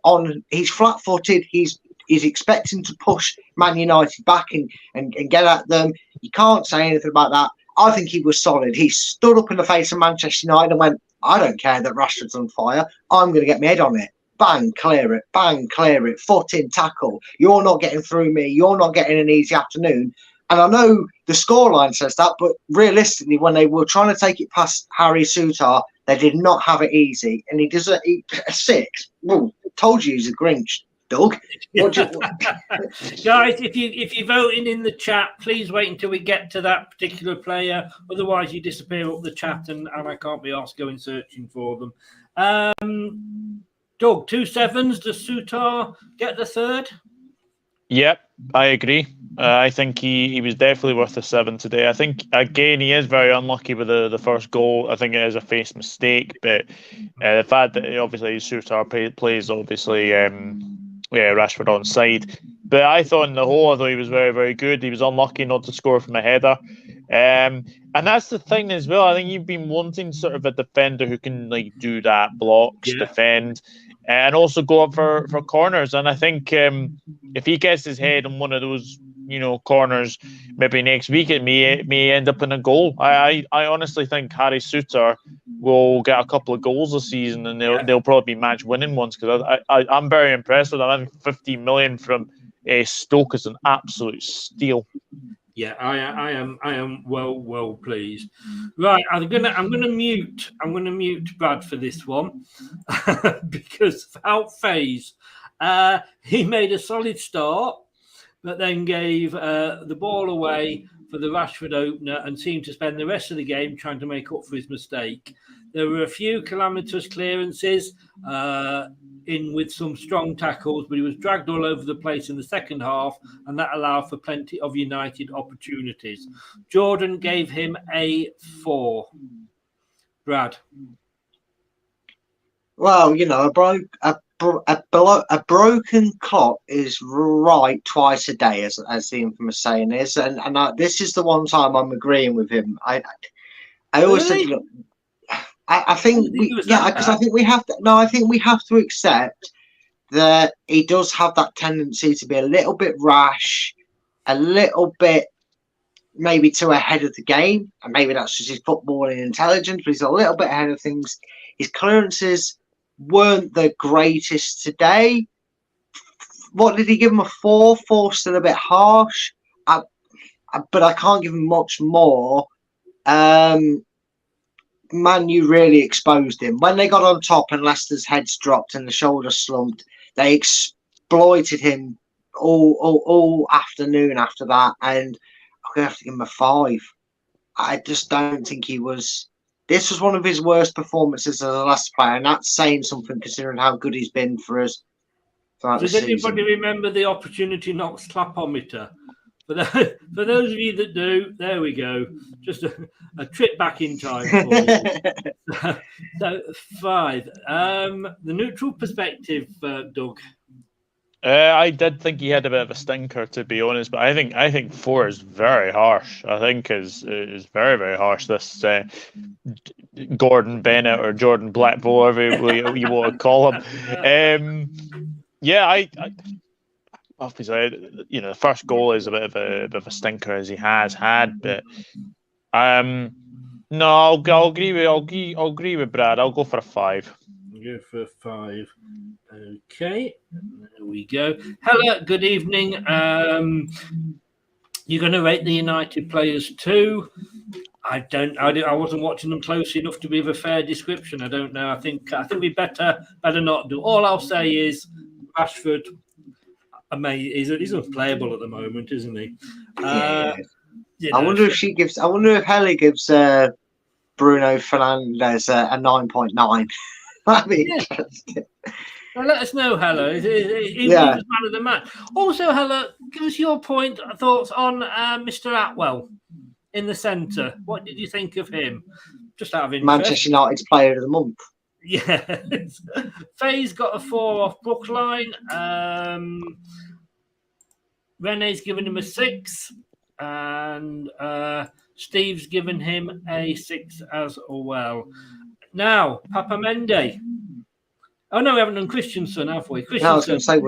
S5: flat-footed. He's expecting to push Man United back and get at them. You can't say anything about that. I think he was solid. He stood up in the face of Manchester United and went, I don't care that Rashford's on fire. I'm going to get my head on it. Bang, clear it. Bang, clear it. Foot in, tackle. You're not getting through me. You're not getting an easy afternoon. And I know the scoreline says that, but realistically, when they were trying to take it past Harry Soutar, they did not have it easy. And he does a 6. Ooh, told you he's a Grinch, Doug.
S4: Guys, if you're voting in the chat, please wait until we get to that particular player. Otherwise, you disappear up the chat and I can't be asked going searching for them. Doug, 2 7s. Does Soutar get the 3rd?
S3: Yep, I agree. I think he was definitely worth a 7 today. I think, again, he is very unlucky with the first goal. I think it is a face mistake, but the fact that obviously Soutar plays, obviously, Rashford on side, But I thought in the whole, I thought he was very, very good. He was unlucky not to score from a header. And that's the thing as well. I think you've been wanting sort of a defender who can do that, blocks, defend, and also go up for corners. And I think if he gets his head on one of those, corners, maybe next week it may end up in a goal. I honestly think Harry Souttar will get a couple of goals this season, and they'll probably be match winning ones, because I'm very impressed with him. I think 15 million from Stoke is an absolute steal.
S4: Yeah, I am well pleased. Right, I'm gonna mute Brad for this one because without phase, he made a solid start, but then gave the ball away for the Rashford opener and seemed to spend the rest of the game trying to make up for his mistake. There were a few calamitous clearances in with some strong tackles, but he was dragged all over the place in the second half, and that allowed for plenty of United opportunities. Jordan gave him a 4. Brad?
S5: Well, a broken clock is right twice a day, as the infamous saying is, and this is the one time I'm agreeing with him. I always think, look, I think I think we have to. No, I think we have to accept that he does have that tendency to be a little bit rash, a little bit maybe too ahead of the game, and maybe that's just his footballing intelligence. But he's a little bit ahead of things. His clearances weren't the greatest today. What did he give him? A 4? 4 still a bit harsh, but I can't give him much more. Man, you really exposed him. When they got on top and Leicester's heads dropped and the shoulders slumped, they exploited him all afternoon after that, and I'm going to have to give him a 5. I just don't think he was... This was one of his worst performances as a Leicester player, and that's saying something considering how good he's been for us.
S4: Does anybody remember the opportunity knocks clapometer? For those of you that do, there we go. Just a trip back in time for you. So 5. The neutral perspective, Doug.
S3: I did think he had a bit of a stinker, to be honest, but I think 4 is very harsh. I think is very, very harsh. This Gordon Bennett or Jordan Blackpool, whatever you want to call him. I obviously, the first goal is a bit of a stinker, as he has had, but no, I'll agree with Brad. I'll go for a 5.
S4: Go for 5. Okay, there we go. Hello, good evening. You're going to rate the United players too? I wasn't watching them closely enough to give a fair description. I don't know. I think we better not do. All I'll say is Rashford. He's unplayable at the moment, isn't he?
S5: I wonder if Helly gives Bruno Fernandes a 9.9. That'd be interesting.
S4: Well, let us know, Hella. He was man of the match. Also, Hella, give us your thoughts on Mr. Atwell in the centre. What did you think of him? Just out of interest.
S5: Manchester United's Player of the Month.
S4: Yeah. Faye's got a 4 off Brookline. Rene's given him a 6. And Steve's given him a 6 as well. Now, Papa Mendy. Oh, no, we haven't done Christensen, have we?
S5: No, I was going to say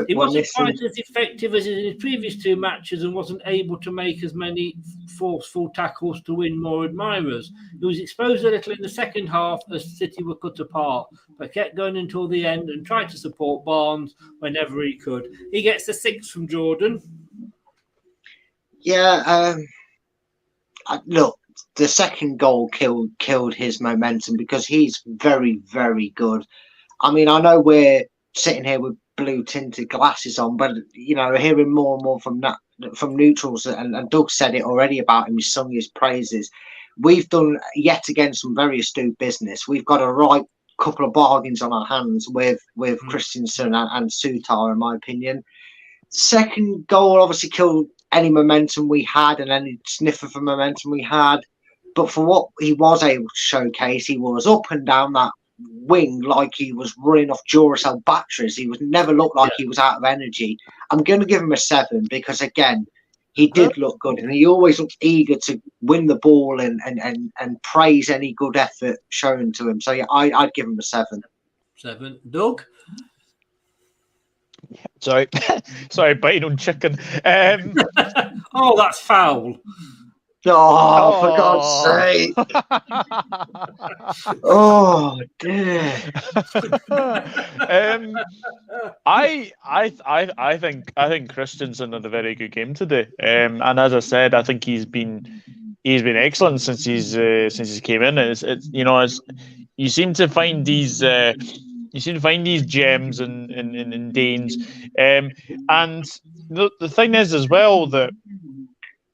S4: he wasn't quite as effective as in his previous 2 matches and wasn't able to make as many forceful tackles to win more admirers. He was exposed a little in the second half as City were cut apart, but kept going until the end and tried to support Barnes whenever he could. He gets a 6 from Jordan.
S5: Yeah, look, the second goal killed his momentum because he's very, very good. I mean, I know we're sitting here with blue tinted glasses on, but hearing more and more from neutrals, and Doug said it already about him. He's sung his praises. We've done yet again some very astute business. We've got a right couple of bargains on our hands with Christensen and Souttar, in my opinion. Second goal obviously killed any momentum we had and any sniffer for momentum we had. But for what he was able to showcase, he was up and down that wing like he was running off Duracell batteries. He was never looked like he was out of energy. I'm going to give him a 7 because, again, he did look good, and he always looked eager to win the ball and praise any good effort shown to him. So yeah, I'd give him a 7.
S4: 7. Doug?
S3: Sorry, biting on chicken.
S4: Oh, that's foul.
S5: Oh, for God's sake! Oh dear.
S3: I think Christensen had a very good game today. And as I said, I think he's been excellent since he's came in. It's you seem to find these gems in Danes. And the thing is as well that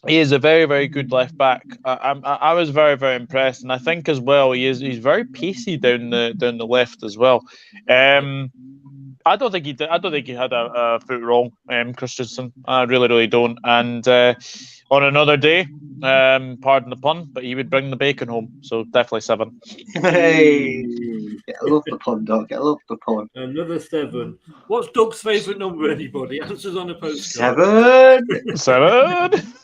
S3: he is a very, very good left back. I was very, very impressed, and I think as well he's very pacey down the left as well. I don't think he did. I don't think he had a foot wrong, Christensen. I really, really don't. And on another day, pardon the pun, but he would bring the bacon home. So definitely 7.
S5: Hey, I love the pun, Doug. I love the pun.
S4: Another 7. What's Doug's favourite number? Anybody? Answers on a postcard.
S5: 7.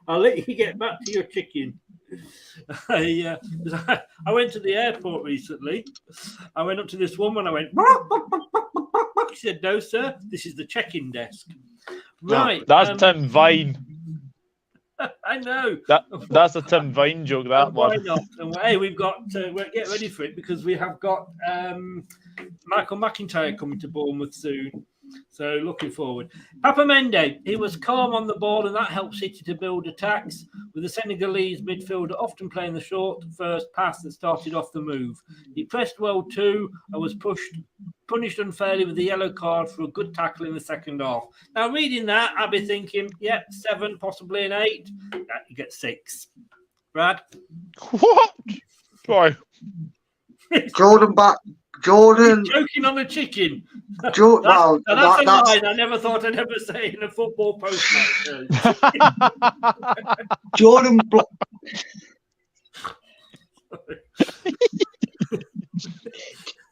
S4: I'll let you get back to your chicken. I went to the airport recently. I went up to this woman. I went, she said, "No, sir, this is the check-in desk." Right.
S3: That's Tim Vine.
S4: I know.
S3: That's a Tim Vine joke, that
S4: Why
S3: one.
S4: not? And hey, we've got get ready for it because we have got Michael McIntyre coming to Bournemouth soon. So looking forward. Papa Mende, he was calm on the ball, and that helped City to build attacks, with the Senegalese midfielder often playing the short first pass that started off the move. He pressed well too and was punished unfairly with the yellow card for a good tackle in the second half. Now, reading that, I'd be thinking, 7, possibly an 8. You get 6. Brad?
S3: What? Sorry.
S5: Jordan.
S4: He's joking on a chicken.
S5: That's
S4: a line I never thought I'd ever say in a football post-match.
S5: Jordan.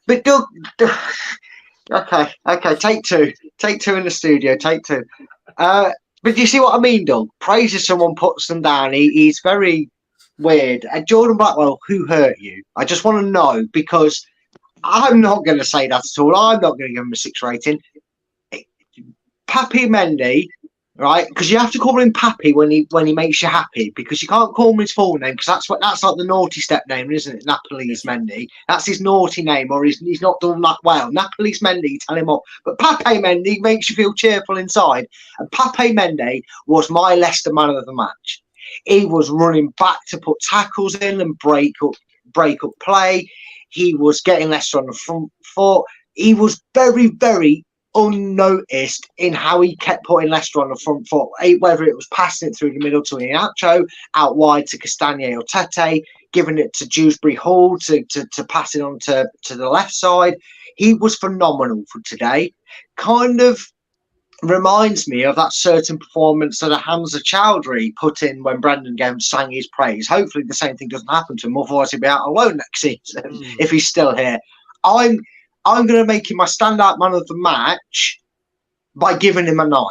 S5: But Doug. Okay. Take 2. Take 2 in the studio. Take 2. But you see what I mean, Doug? Praises someone, puts them down. He's very weird. Jordan Blackwell, who hurt you? I just want to know, because I'm not going to say that at all. I'm not going to give him a 6 rating. Papi Mendy, right? Because you have to call him Papi when he makes you happy, because you can't call him his full name, because that's like the naughty step name, isn't it? Napoli's Mendy. That's his naughty name, or he's not done that well. Napoli's Mendy, tell him off. But Papi Mendy makes you feel cheerful inside. And Papi Mendy was my Leicester man of the match. He was running back to put tackles in and break up play. He was getting Leicester on the front foot. He was very, very unnoticed in how he kept putting Leicester on the front foot, whether it was passing it through the middle to Iheanacho, out wide to Castagne or Tete, giving it to Dewsbury Hall to pass it on to the left side. He was phenomenal for today. Kind of reminds me of that certain performance that Hamza Chowdhury put in when Brendan Games sang his praise. Hopefully the same thing doesn't happen to him, otherwise he'll be out alone next season if he's still here. I'm going to make him my standout man of the match by giving him a 9.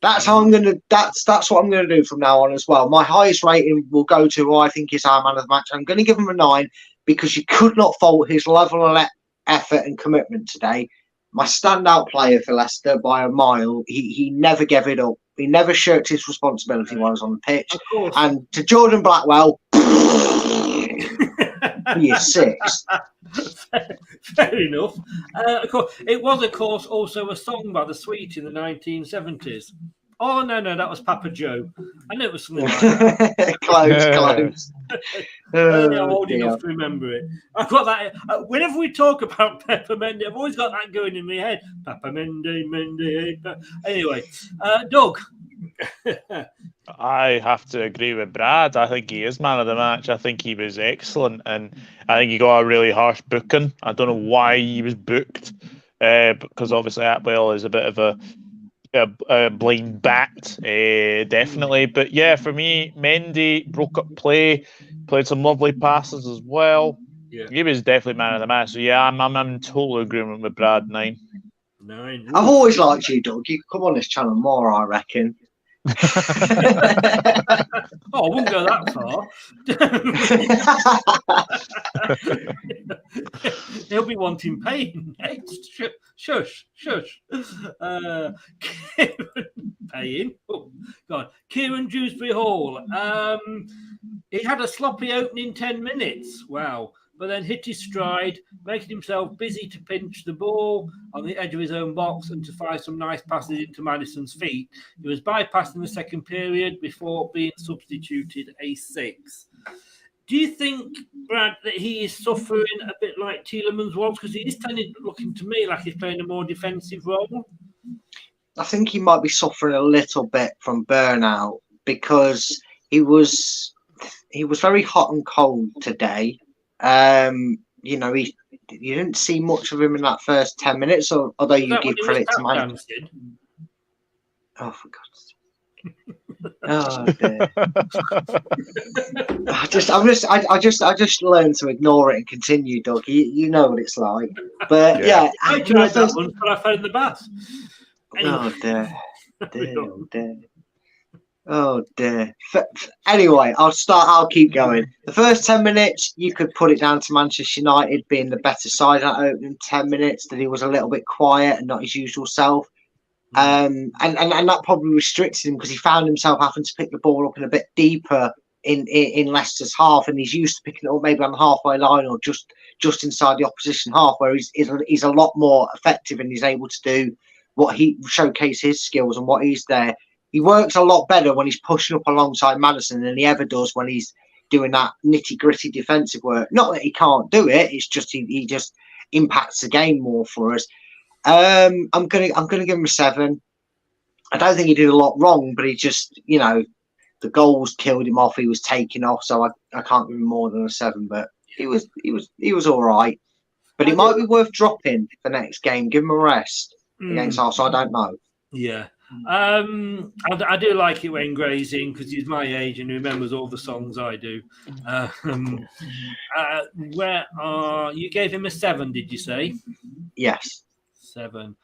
S5: That's how I'm going to. That's what I'm going to do from now on as well. My highest rating will go to who I think is our man of the match. I'm going to give him a 9 because you could not fault his level of effort and commitment today. My standout player for Leicester by a mile. He never gave it up. He never shirked his responsibility while he was on the pitch. And to Jordan Blackwell, he is 6.
S4: Fair enough. Of course, it was, of course, also a song by the Sweet in the 1970s. Oh, no, that was Papa Joe. I knew it was something like that.
S5: Close.
S4: I'm old enough to remember it. I've got that. Whenever we talk about Pepper Mendy, I've always got that going in my head. Pepper Mendy. Anyway, Doug.
S3: I have to agree with Brad. I think he is man of the match. I think he was excellent, and I think he got a really harsh booking. I don't know why he was booked, because obviously Atwell is a bit of a blind bat, definitely. But yeah, for me, Mendy broke up play, played some lovely passes as well. He was definitely man of the match. So yeah, I'm in total agreement with Brad. 9.
S5: I've always liked you, Doug. You come on this channel more, I reckon.
S4: I wouldn't go that far. He'll be wanting pain next. Shush. Paying. Oh, God. Kieran Dewsbury Hall. He had a sloppy opening 10 minutes. Wow. But then hit his stride, making himself busy to pinch the ball on the edge of his own box and to fire some nice passes into Maddison's feet. He was bypassed in the second period before being substituted a 6. Do you think, Brad, that he is suffering a bit like Tielemans was? Because he is looking to me like he's playing a more defensive role.
S5: I think he might be suffering a little bit from burnout because he was very hot and cold today. You didn't see much of him in that first 10 minutes, although you give credit to Mike. Oh, for God's sake. Oh, dear. I just learned to ignore it and continue, Doug. You know what it's like. But yeah,
S4: I tried that one, but I found the bath.
S5: Oh, dear. Oh dear. Anyway, I'll keep going. The first 10 minutes, you could put it down to Manchester United being the better side that opening 10 minutes, that he was a little bit quiet and not his usual self. And that probably restricted him because he found himself having to pick the ball up in a bit deeper in Leicester's half, and he's used to picking it up maybe on the halfway line or just inside the opposition half, where he's a lot more effective and he's able to do what he showcase his skills and what he's there. He works a lot better when he's pushing up alongside Maddison than he ever does when he's doing that nitty-gritty defensive work. Not that he can't do it; it's just he just impacts the game more for us. I'm gonna give him a 7. I don't think he did a lot wrong, but he just, the goals killed him off. He was taking off, so I can't give him more than a 7. But he was all right. But it might be worth dropping the next game. Give him a rest against Arsenal. I don't know.
S4: Yeah. I do like it when Gray's in because he's my age and he remembers all the songs I do. You gave him a 7, did you say?
S5: Yes.
S4: 7.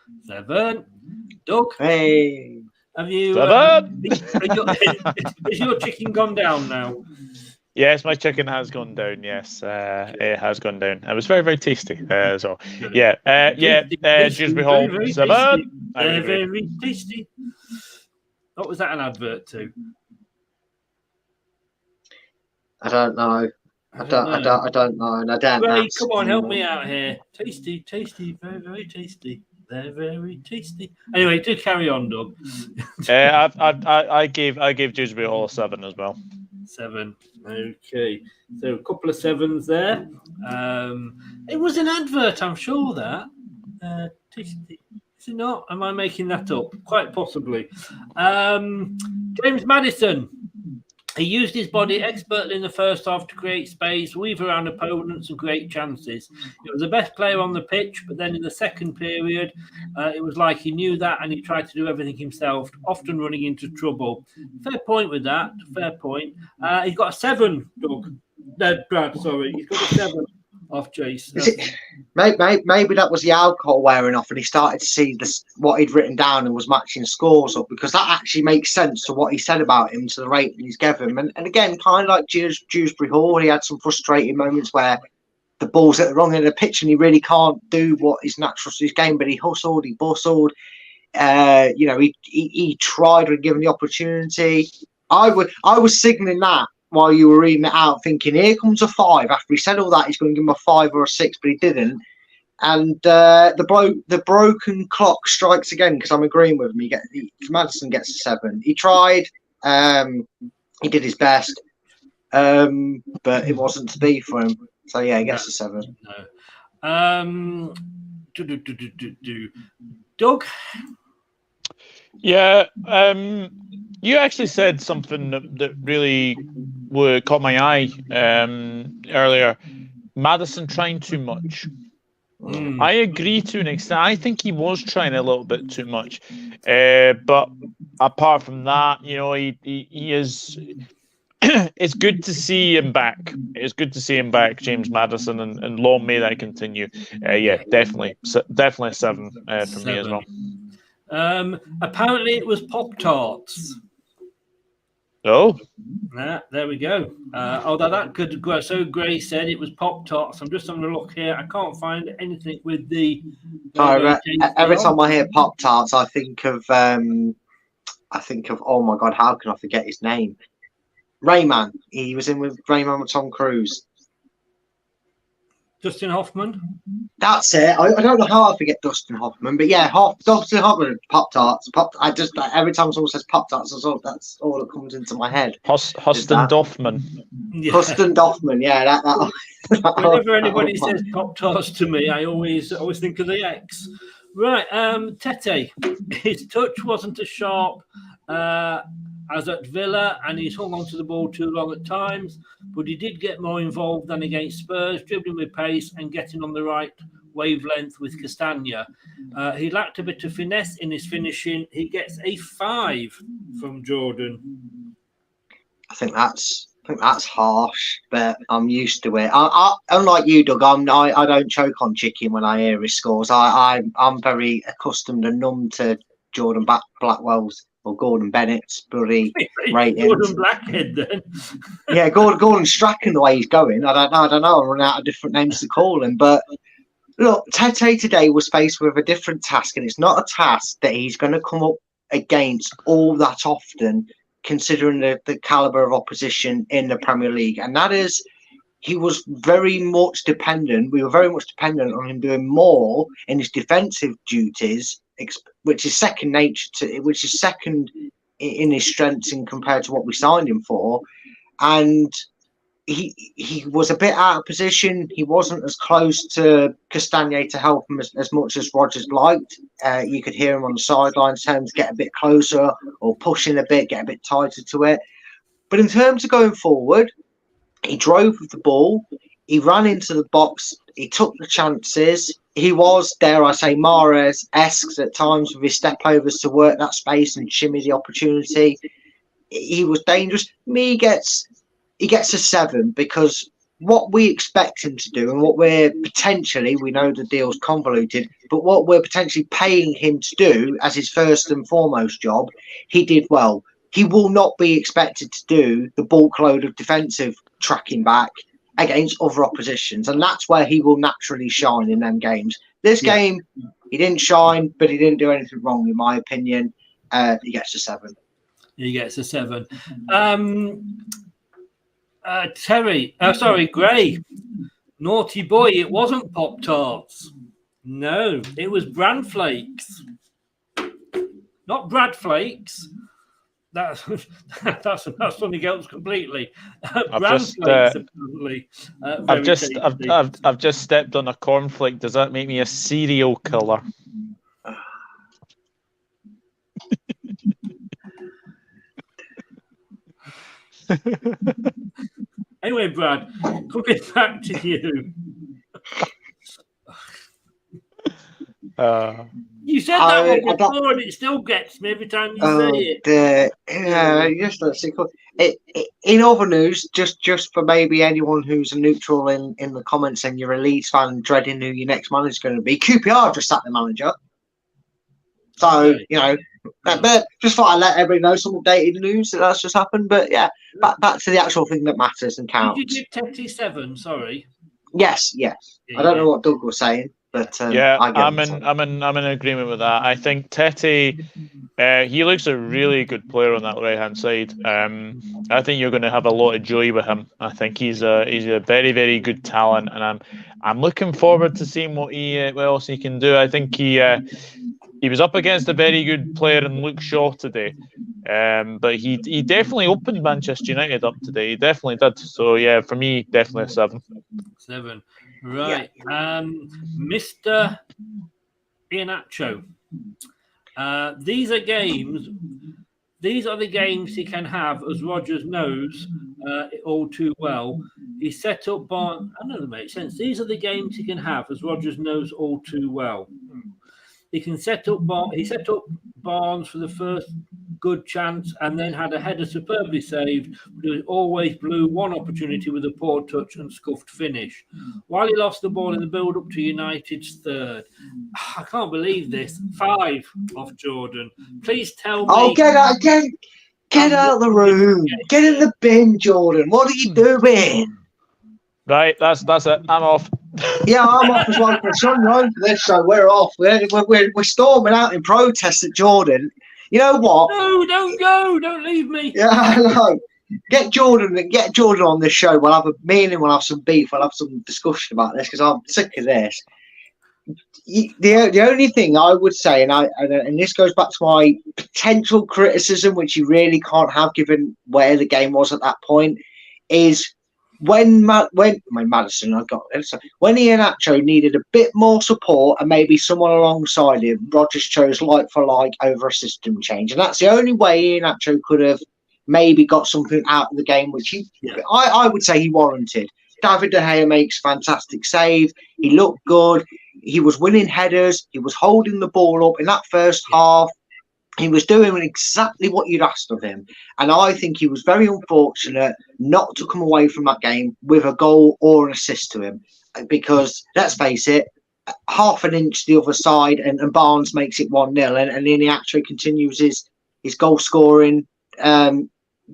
S4: Doug?
S5: Hey.
S4: Have you?
S3: 7.
S4: Is your chicken gone down now?
S3: Yes, my chicken has gone down. Yes, it has gone down. It was very, very tasty. So, Dewsbury Hall 7.
S4: Very tasty. What was that an advert to?
S5: I don't know. I don't know, and I don't.
S4: Ray, come on, help me out here. Tasty, very, very tasty. They're very tasty. Anyway, do carry on, Doug.
S3: I gave Dewsbury Hall a 7 as well.
S4: 7. Okay, so a couple of 7s there. It was an advert, I'm sure that. Tasty. Is it not? Am I making that up? Quite possibly. James Maddison. He used his body expertly in the first half to create space, weave around opponents and create chances. He was the best player on the pitch, but then in the second period, it was like he knew that and he tried to do everything himself, often running into trouble. Fair point with that. Fair point. He's got a 7, Doug. No, Brad, sorry. He's got a 7 off Jace.
S5: Maybe that was the alcohol wearing off and he started to see what he'd written down and was matching scores up, because that actually makes sense to what he said about him, to the rating he's given him. And again, kind of like Dewsbury Hall, he had some frustrating moments where the ball's at the wrong end of the pitch and he really can't do what is natural to his game, but he hustled, he bustled. He tried when given the opportunity. I was signalling that while you were reading it out, thinking, here comes a 5. After he said all that, he's going to give him a 5 or a 6, but he didn't. And the broken clock strikes again, because I'm agreeing with him. Maddison gets a 7. He tried. He did his best, but it wasn't to be for him. So yeah, he gets a 7.
S4: No. Doug.
S3: Yeah, you actually said something that really caught my eye earlier. Maddison trying too much. I agree to an extent. I think he was trying a little bit too much. But apart from that, he is. it's good to see him back. It's good to see him back, James Maddison, and long may that continue. Yeah, definitely a 7 for me as well.
S4: Apparently, it was Pop-Tarts.
S3: Oh,
S4: there we go. Although that could go. So Gray said it was Pop-Tarts. I'm just having a look here. I can't find anything with the.
S5: Every time I hear Pop-Tarts, I think of. Oh my God, how can I forget his name? Rayman. He was in with Rayman with Tom Cruise.
S4: Dustin Hoffman.
S5: That's it. I don't know how I forget Dustin Hoffman, but yeah, Dustin Hoffman, Pop-Tarts. I just every time someone says Pop-Tarts, that's all that comes into my head.
S3: Huston Doffman.
S5: Yeah. Huston Doffman, yeah. That
S4: Whenever anybody says Pop-Tarts to me, I always think of the X. Right, Tete. His touch wasn't as sharp as at Villa, and he's hung on to the ball too long at times, but he did get more involved than against Spurs, dribbling with pace and getting on the right wavelength with Castagna. He lacked a bit of finesse in his finishing. He gets a 5 from Jordan.
S5: I think that's harsh, but I'm used to it. I unlike you, Doug, I don't choke on chicken when I hear his scores. I'm very accustomed and numb to Jordan Blackwell's or Gordon Bennett's bloody ratings.
S4: Gordon Blackhead, then.
S5: Yeah, Gordon Strachan, the way he's going. I don't know. I'm running out of different names to call him. But look, Tete today was faced with a different task, and it's not a task that he's going to come up against all that often, considering the calibre of opposition in the Premier League. And that is, he was very much dependent. We were very much dependent on him doing more in his defensive duties, which is second nature which is second in his strengths in compared to what we signed him for. And he was a bit out of position. He wasn't as close to Castagna to help him as much as Rodgers liked. You could hear him on the sidelines telling him to get a bit closer or pushing a bit, get a bit tighter to it. But in terms of going forward, he drove with the ball. He ran into the box. He took the chances. He was, dare I say, Mahrez-esque at times with his step overs to work that space and shimmy the opportunity. He was dangerous. He gets a 7 because what we expect him to do and what we're potentially, we know the deal's convoluted, but what we're potentially paying him to do as his first and foremost job, he did well. He will not be expected to do the bulk load of defensive tracking back against other oppositions, and that's where he will naturally shine in them games. This game, he didn't shine, but he didn't do anything wrong, in my opinion. He gets a 7.
S4: He gets a 7. Gray. Naughty boy, it wasn't Pop-Tarts. No, it was Bran Flakes. Not Brad Flakes. That's something else completely.
S3: I've just stepped on a cornflake. Does that make me a serial killer?
S4: Anyway, Brad, coming back to you. You said that one before, and it still gets me every time you say it.
S5: Yes, that's it. In other news, just for maybe anyone who's a neutral in the comments and you're a Leeds fan dreading who your next manager is going to be, QPR just sacked the manager. So, but just thought I'd let everybody know some updated news that's just happened. But yeah, back to the actual thing that matters and counts.
S4: Did you give Tete 7? Sorry.
S5: Yes. I don't know what Doug was saying. But
S3: I'm in agreement with that. I think Tete, he looks a really good player on that right hand side. I think you're going to have a lot of joy with him. I think he's a very, very good talent, and I'm looking forward to seeing what else he can do. I think he was up against a very good player in Luke Shaw today, but he definitely opened Manchester United up today. He definitely did. So yeah, for me, definitely a 7.
S4: 7. Right. Yeah. Mr. Iheanacho. These are the games he can have, as Rodgers knows all too well. He set up Barnes. I know that makes sense. These are the games he can have, as Rodgers knows all too well. He can set up. He set up Barnes for the first good chance, and then had a header superbly saved, but it always blew one opportunity with a poor touch and scuffed finish. While he lost the ball in the build-up to United's third. I can't believe this. 5 off Jordan. Please tell me.
S5: Oh, get out of the room. Get in the bin, Jordan. What are you doing?
S3: Right, that's it. I'm off.
S5: Yeah, I'm off as well. It's on your own for this, so we're off. We're storming out in protest at Jordan. You know what?
S4: No, don't go. Don't leave me.
S5: Yeah, I know. Get Jordan on this show. Me and him will have some beef. We'll have some discussion about this because I'm sick of this. The only thing I would say, and this goes back to my potential criticism, which you really can't have given where the game was at that point, is when Iheanacho needed a bit more support and maybe someone alongside him, Rodgers chose like for like over a system change, and that's the only way Iheanacho could have maybe got something out of the game, which I would say he warranted. David De Gea makes a fantastic save. He looked good. He was winning headers. He was holding the ball up in that first half. He was doing exactly what you'd asked of him. And I think he was very unfortunate not to come away from that game with a goal or an assist to him. Because, let's face it, half an inch the other side and Barnes makes it 1-0. And Iheanacho continues his goal-scoring,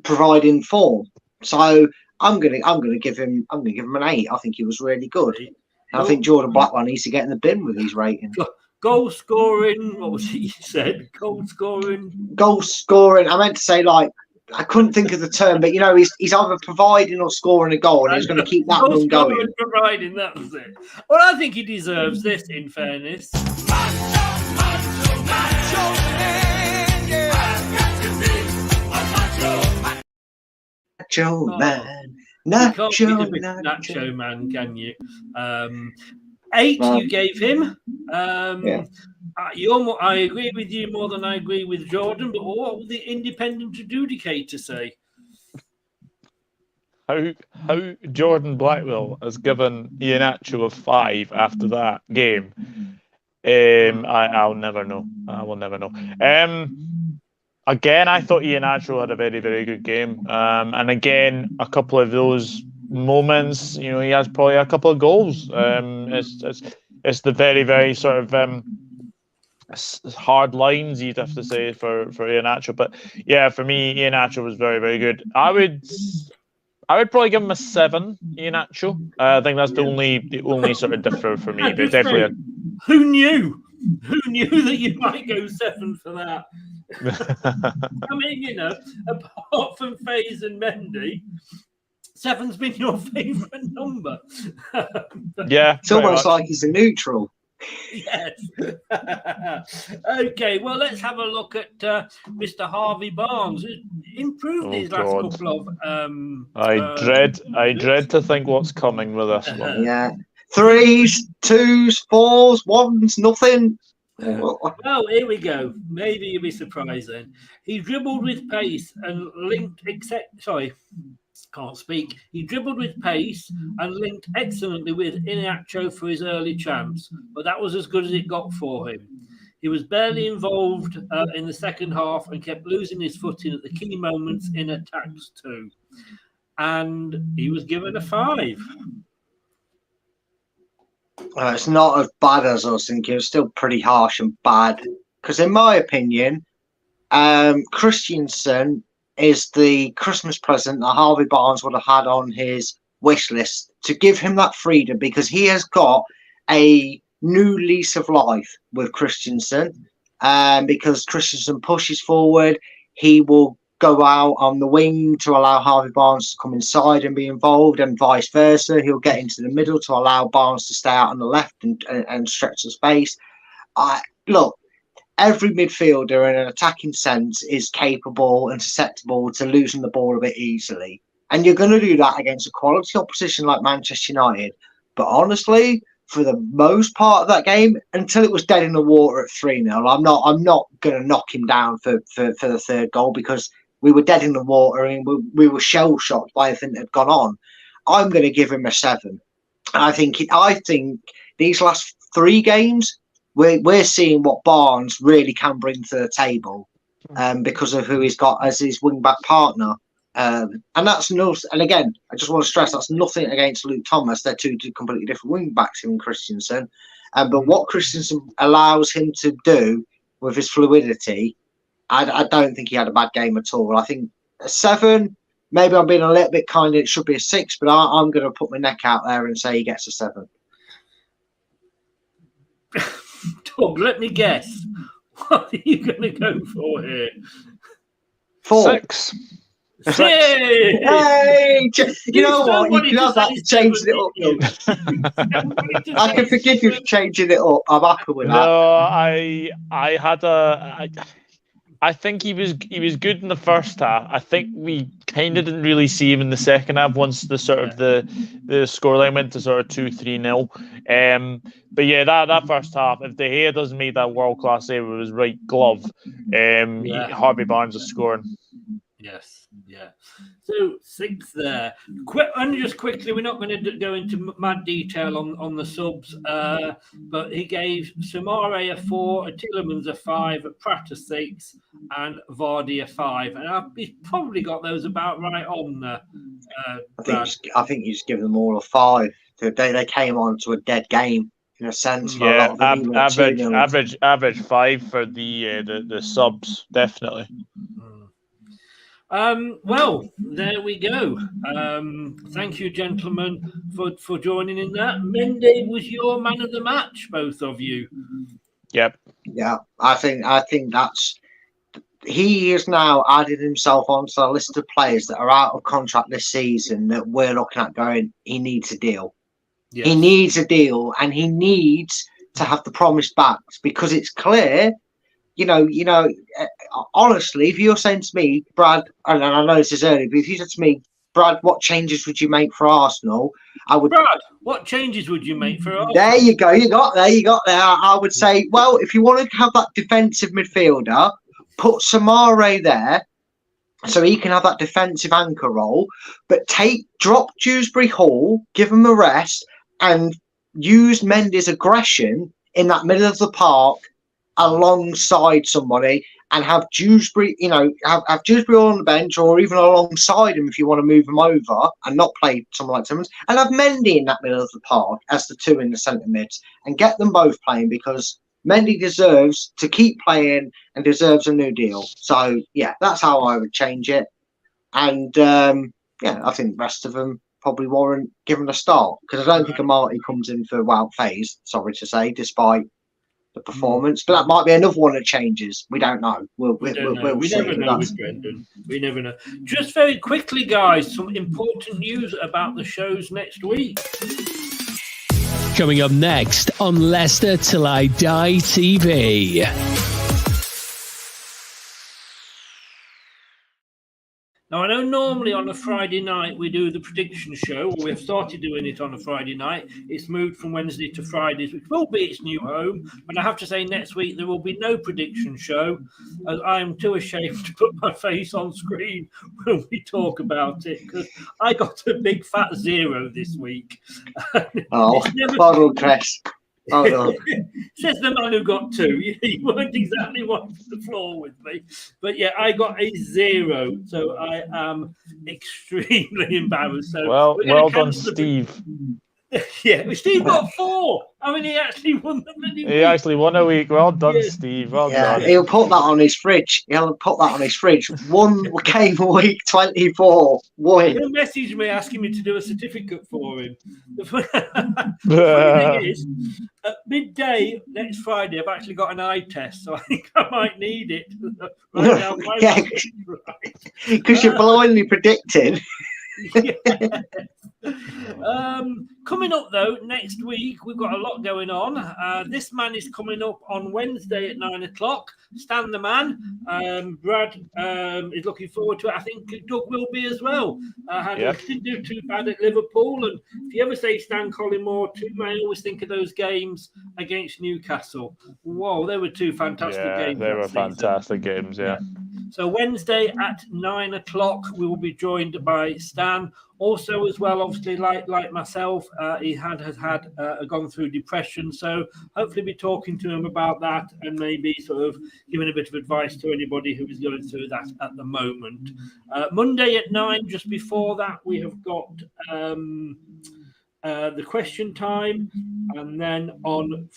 S5: providing form. So I'm gonna give him an 8. I think he was really good. And I think Jordan Blackwell needs to get in the bin with these ratings.
S4: Goal scoring. What was it you said? Goal scoring.
S5: I meant to say, like, I couldn't think of the term, but he's either providing or scoring a goal, and he's going to keep that run going.
S4: Providing, that was it. Well, I think he deserves this. In fairness.
S5: Nacho man.
S4: Nacho man, can you? 8 you gave him. I agree with you more than I agree with Jordan, but what will the independent adjudicator say?
S3: How Jordan Blackwell has given Iheanacho a 5 after that game. I'll never know. I will never know. Again, I thought Iheanacho had a very, very good game. And again, a couple of those moments, he has probably a couple of goals. It's the very, very sort of hard lines, you'd have to say, for Iheanacho. But yeah, for me, Iheanacho was very, very good. I would probably give him a 7, Iheanacho. I think that's the only sort of differ for me. But definitely,
S4: who knew? Who knew that you might go 7 for that? I mean, apart from Faze and Mendy, 7's been your favourite number.
S3: Yeah,
S5: it's almost like he's a neutral.
S4: Yes. Okay, well, let's have a look at Mr. Harvey Barnes, who's improved these last couple of.
S3: I dread to think what's coming with this one.
S5: Yeah, 3s, 2s, 4s, 1s, nothing.
S4: Well, here we go. Maybe you'll be surprised then. He dribbled with pace and linked. He dribbled with pace and linked excellently with Iheanacho for his early chance, but that was as good as it got for him. He was barely involved in the second half and kept losing his footing at the key moments in attacks too. And he was given a 5.
S5: It's not as bad as I was thinking. It's still pretty harsh and bad. Because in my opinion, Christensen is the Christmas present that Harvey Barnes would have had on his wish list to give him that freedom, because he has got a new lease of life with Christensen. Because Christensen pushes forward, he will go out on the wing to allow Harvey Barnes to come inside and be involved, and vice versa. He'll get into the middle to allow Barnes to stay out on the left and stretch the space. Look, every midfielder in an attacking sense is capable and susceptible to losing the ball a bit easily. And you're going to do that against a quality opposition like Manchester United. But honestly, for the most part of that game, until it was dead in the water at 3-0, I'm not going to knock him down for the third goal, because we were dead in the water and we were shell-shocked by everything that had gone on. I'm going to give him a 7. I think these last 3 games, we're seeing what Barnes really can bring to the table. because of who he's got as his wing-back partner. And that's no. And again, I just want to stress that's nothing against Luke Thomas. They're two completely different wing-backs, him and Christensen. But what Christensen allows him to do with his fluidity, I don't think he had a bad game at all. I think a 7, maybe I'm being a little bit kind. It should be a 6, but I'm going to put my neck out there and say he gets a 7.
S4: Doug, let me guess. What are you going to go for here?
S5: 4.
S3: 6.
S4: Hey!
S5: Hey! You know what? You can have that changing it up. I can forgive you for changing it up. I'm happy with that.
S3: No, I think he was good in the first half. I think we kind of didn't really see him in the second half once the scoreline went to sort of 2-3-0. But yeah, that first half, if De Gea doesn't make that world class save with his right glove, Harvey Barnes is scoring.
S4: Yes, yeah. So 6 there. And just quickly, we're not going to go into mad detail on the subs, but he gave Samare a 4, a Tielemans a 5, a Pratt a 6, and Vardy a 5. And he's probably got those about right on there.
S5: I think you just give them all a 5. They came on to a dead game in a sense. For a lot of them,
S3: average 5 for the subs, definitely.
S4: Well, there we go. Thank you, gentlemen, for joining in that. Mendy was your man of the match, both of you.
S3: Yep.
S5: Yeah, I think that's he is now added himself onto the list of players that are out of contract this season that we're looking at going, he needs a deal. Yes. He needs a deal, and he needs to have the promise backed because it's clear. Honestly, if you're saying to me, Brad, and I know this is early, but if you said to me, Brad, what changes would you make for Arsenal? I would.
S4: Brad, what changes would you make for Arsenal?
S5: There you go. You got there. I would say, well, if you want to have that defensive midfielder, put Samare there, so he can have that defensive anchor role. But drop Dewsbury Hall, give him a rest, and use Mendy's aggression in that middle of the park alongside somebody, and have Dewsbury, have Dewsbury on the bench or even alongside him if you want to move him over and not play someone like Timmins, and have Mendy in that middle of the park as the 2 in the centre mids and get them both playing because Mendy deserves to keep playing and deserves a new deal. So yeah, that's how I would change it. And I think the rest of them probably warrant giving a start because I don't think Amati comes in for wild phase, sorry to say, despite the performance, but that might be another one that changes. We don't know. We never know with
S4: Brendan. We never know. Just very quickly, guys, some important news about the shows next week.
S6: Coming up next on Leicester Till I Die TV.
S4: Now, I know normally on a Friday night we do the prediction show, or we've started doing it on a Friday night. It's moved from Wednesday to Fridays, which will be its new home. But I have to say next week there will be no prediction show, as I am too ashamed to put my face on screen when we talk about it, because I got a big fat 0 this week.
S5: Oh, bottle Chris.
S4: Says the man who got 2. You weren't exactly wiping the floor with me, but yeah, I got a 0, so I am extremely embarrassed. So
S3: well done, Steve.
S4: Yeah, Steve got 4. I mean, he actually won the bloody week.
S3: He actually won a week. Well done, Steve. Well done.
S5: He'll put that on his fridge. One game a week, 24. Win.
S4: He'll message me asking me to do a certificate for him. The funny thing is, at midday next Friday, I've actually got an eye test, so I think I might need it.
S5: Because you're blindly predicting.
S4: Coming up though next week we've got a lot going on. This man is coming up on Wednesday at 9:00. Stan the man. Brad is looking forward to it. I think Doug will be as well. Didn't do too bad at Liverpool, and if you ever say Stan Collymore too, I always think of those games against Newcastle. Whoa, they were 2 fantastic games.
S3: They were fantastic games. Yeah.
S4: So Wednesday at 9 o'clock, we will be joined by Stan. Also, as well, obviously, like myself, he has gone through depression. So hopefully, be talking to him about that and maybe sort of giving a bit of advice to anybody who is going through that at the moment. Monday at 9. Just before that, we have got the question time, and then on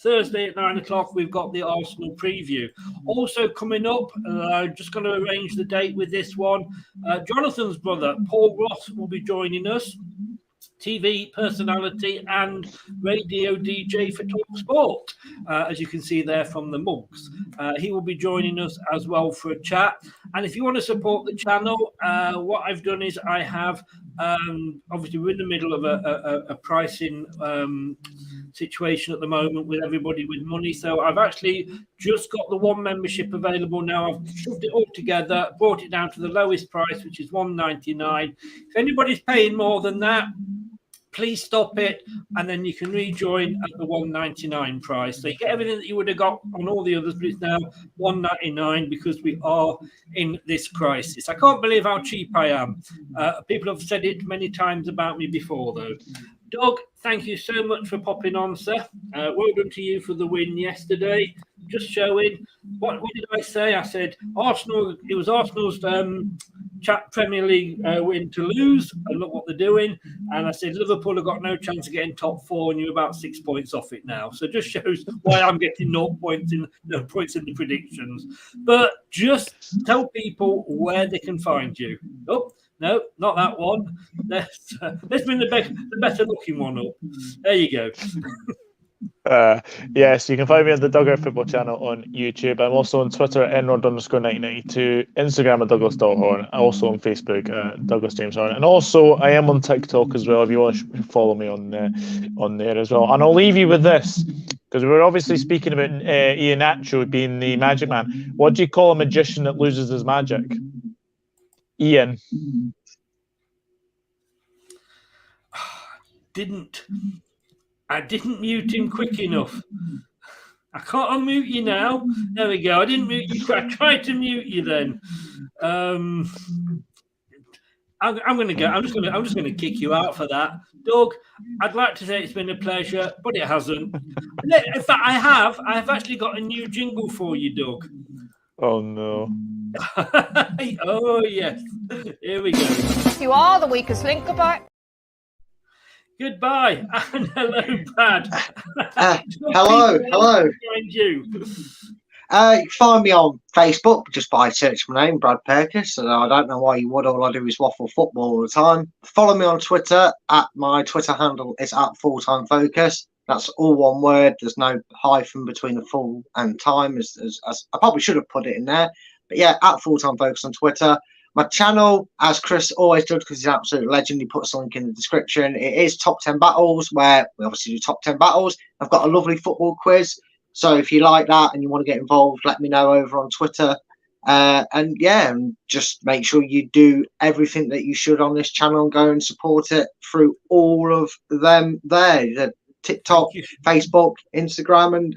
S4: Thursday at 9 o'clock, we've got the Arsenal preview. Also coming up, just going to arrange the date with this one. Jonathan's brother, Paul Ross, will be joining us. TV personality and radio DJ for Talk Sport, as you can see there from the mugs. He will be joining us as well for a chat. And if you want to support the channel, what I've done is I have, obviously we're in the middle of a pricing situation at the moment with everybody with money. So I've actually just got the one membership available now. I've shoved it all together, brought it down to the lowest price, which is $1.99. If anybody's paying more than that, please stop it, and then you can rejoin at the $1.99 price. So you get everything that you would have got on all the others, but it's now $1.99 because we are in this crisis. I can't believe how cheap I am. People have said it many times about me before, though. Doug, thank you so much for popping on, sir. Well done to you for the win yesterday. Just showing, what did I say? I said Arsenal. It was Arsenal's Premier League win to lose, and look what they're doing. And I said Liverpool have got no chance of getting top 4, and you're about 6 points off it now. So just shows why I'm getting 0 points in the predictions. But just tell people where they can find you. Oh. No, not that one. Let's bring the better looking one up. There you go.
S3: Yes, you can find me on the Dugout Football channel on YouTube. I'm also on Twitter at Enrod_1992, Instagram at Douglas Horn, also on Facebook Douglas James Horn, and also I am on TikTok as well if you want to follow me on there as well. And I'll leave you with this, because we're obviously speaking about Ian Nacho being the magic man. What do you call a magician that loses his magic? Ian.
S4: I didn't mute him quick enough. I can't unmute you now. There we go. I didn't mute you. I tried to mute you then. I'm going to go. I'm just going to kick you out for that, Doug. I'd like to say it's been a pleasure, but it hasn't. In fact, I have actually got a new jingle for you, Doug.
S3: Oh no.
S4: Oh yes. Here we go.
S7: You are the weakest link about.
S4: Goodbye and hello, Brad.
S5: Hello.
S4: Find you.
S5: You can find me on Facebook just by searching my name, Brad Perkins. And I don't know why you would. All I do is waffle football all the time. Follow me on Twitter. My Twitter handle is @fulltimefocus. That's all one word. There's no hyphen between the full and time, as I probably should have put it in there. But yeah, @fulltimefocus on Twitter. My channel, as Chris always does, because he's an absolute legend, he puts a link in the description. It is Top 10 Battles, where we obviously do Top 10 Battles. I've got a lovely football quiz. So if you like that and you want to get involved, let me know over on Twitter. And just make sure you do everything that you should on this channel and go and support it through all of them there. The TikTok, Facebook, Instagram, and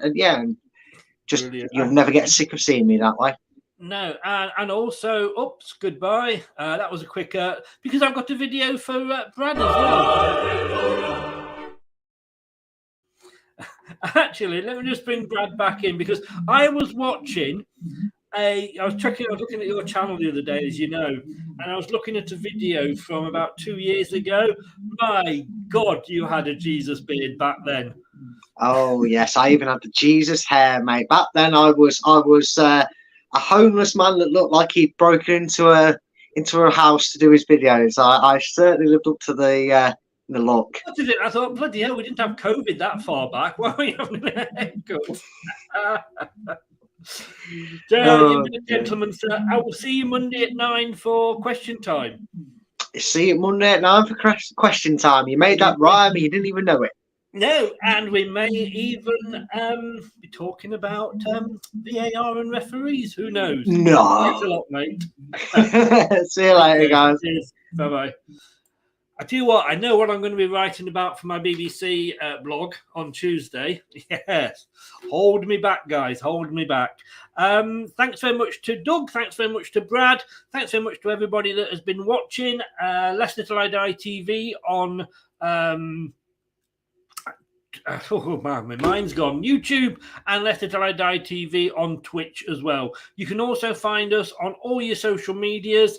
S5: just
S4: Brilliant.
S5: You'll never get sick of seeing me that way.
S4: No, and also, goodbye. That was a quick, because I've got a video for Brad as well. Actually, let me just bring Brad back in, because I was watching I was looking at your channel the other day, as you know, and I was looking at a video from about 2 years ago. My God, you had a Jesus beard back then.
S5: Oh yes, I even had the Jesus hair, mate. Back then, I was a homeless man that looked like he'd broken into a house to do his videos. I certainly lived up to the look.
S4: What is it? I thought, bloody hell, we didn't have COVID that far back. Why were you having a haircut? Gentlemen, sir, I will see you Monday at 9 for question time.
S5: See you Monday at 9 for question time. You made that rhyme, but you didn't even know it.
S4: No, and we may even be talking about VAR and referees. Who knows?
S5: No.
S4: Thanks a lot, mate.
S5: See you later, guys.
S4: Bye-bye. I tell you what, I know what I'm going to be writing about for my BBC blog on Tuesday. Yes. Hold me back, guys. Hold me back. Thanks very much to Doug. Thanks very much to Brad. Thanks very much to everybody that has been watching. Leicester Till I Die TV on... oh man, my mind's gone. YouTube and Leicester Till I Die TV on Twitch as well. You can also find us on all your social medias.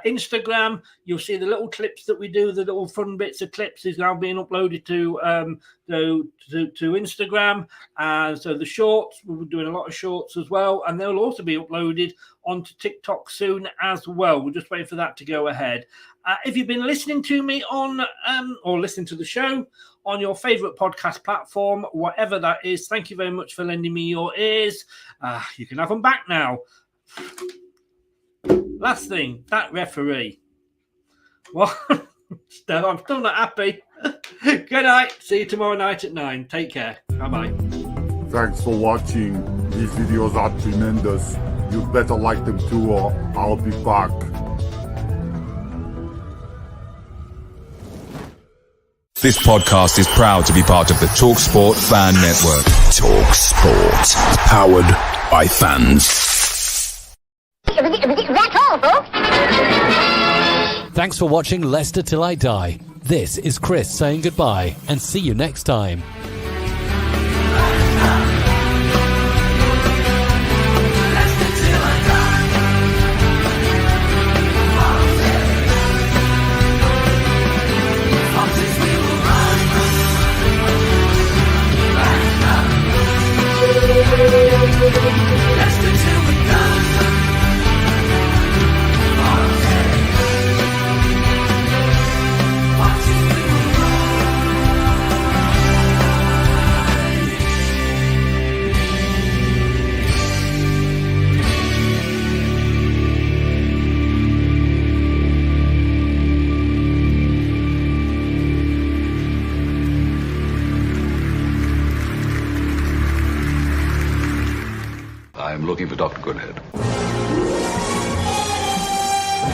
S4: Instagram, you'll see the little clips that we do, the little fun bits of clips is now being uploaded to Instagram. So the shorts, we're doing a lot of shorts as well, and they'll also be uploaded onto TikTok soon as well. We're just waiting for that to go ahead. If you've been listening to me on or listening to the show on your favorite podcast platform, whatever that is, thank you very much for lending me your ears. You can have them back now. Last thing, that referee. What? I'm still not happy. Good night. See you tomorrow night at 9. Take care. Bye-bye.
S8: Thanks for watching. These videos are tremendous. You better like them too, or I'll be back.
S2: This podcast is proud to be part of the TalkSport Fan Network. TalkSport. Powered by fans.
S7: That's all, folks.
S6: Thanks for watching Leicester Till I Die. This is Chris saying goodbye and see you next time.
S9: I'm looking for Dr. Goodhead.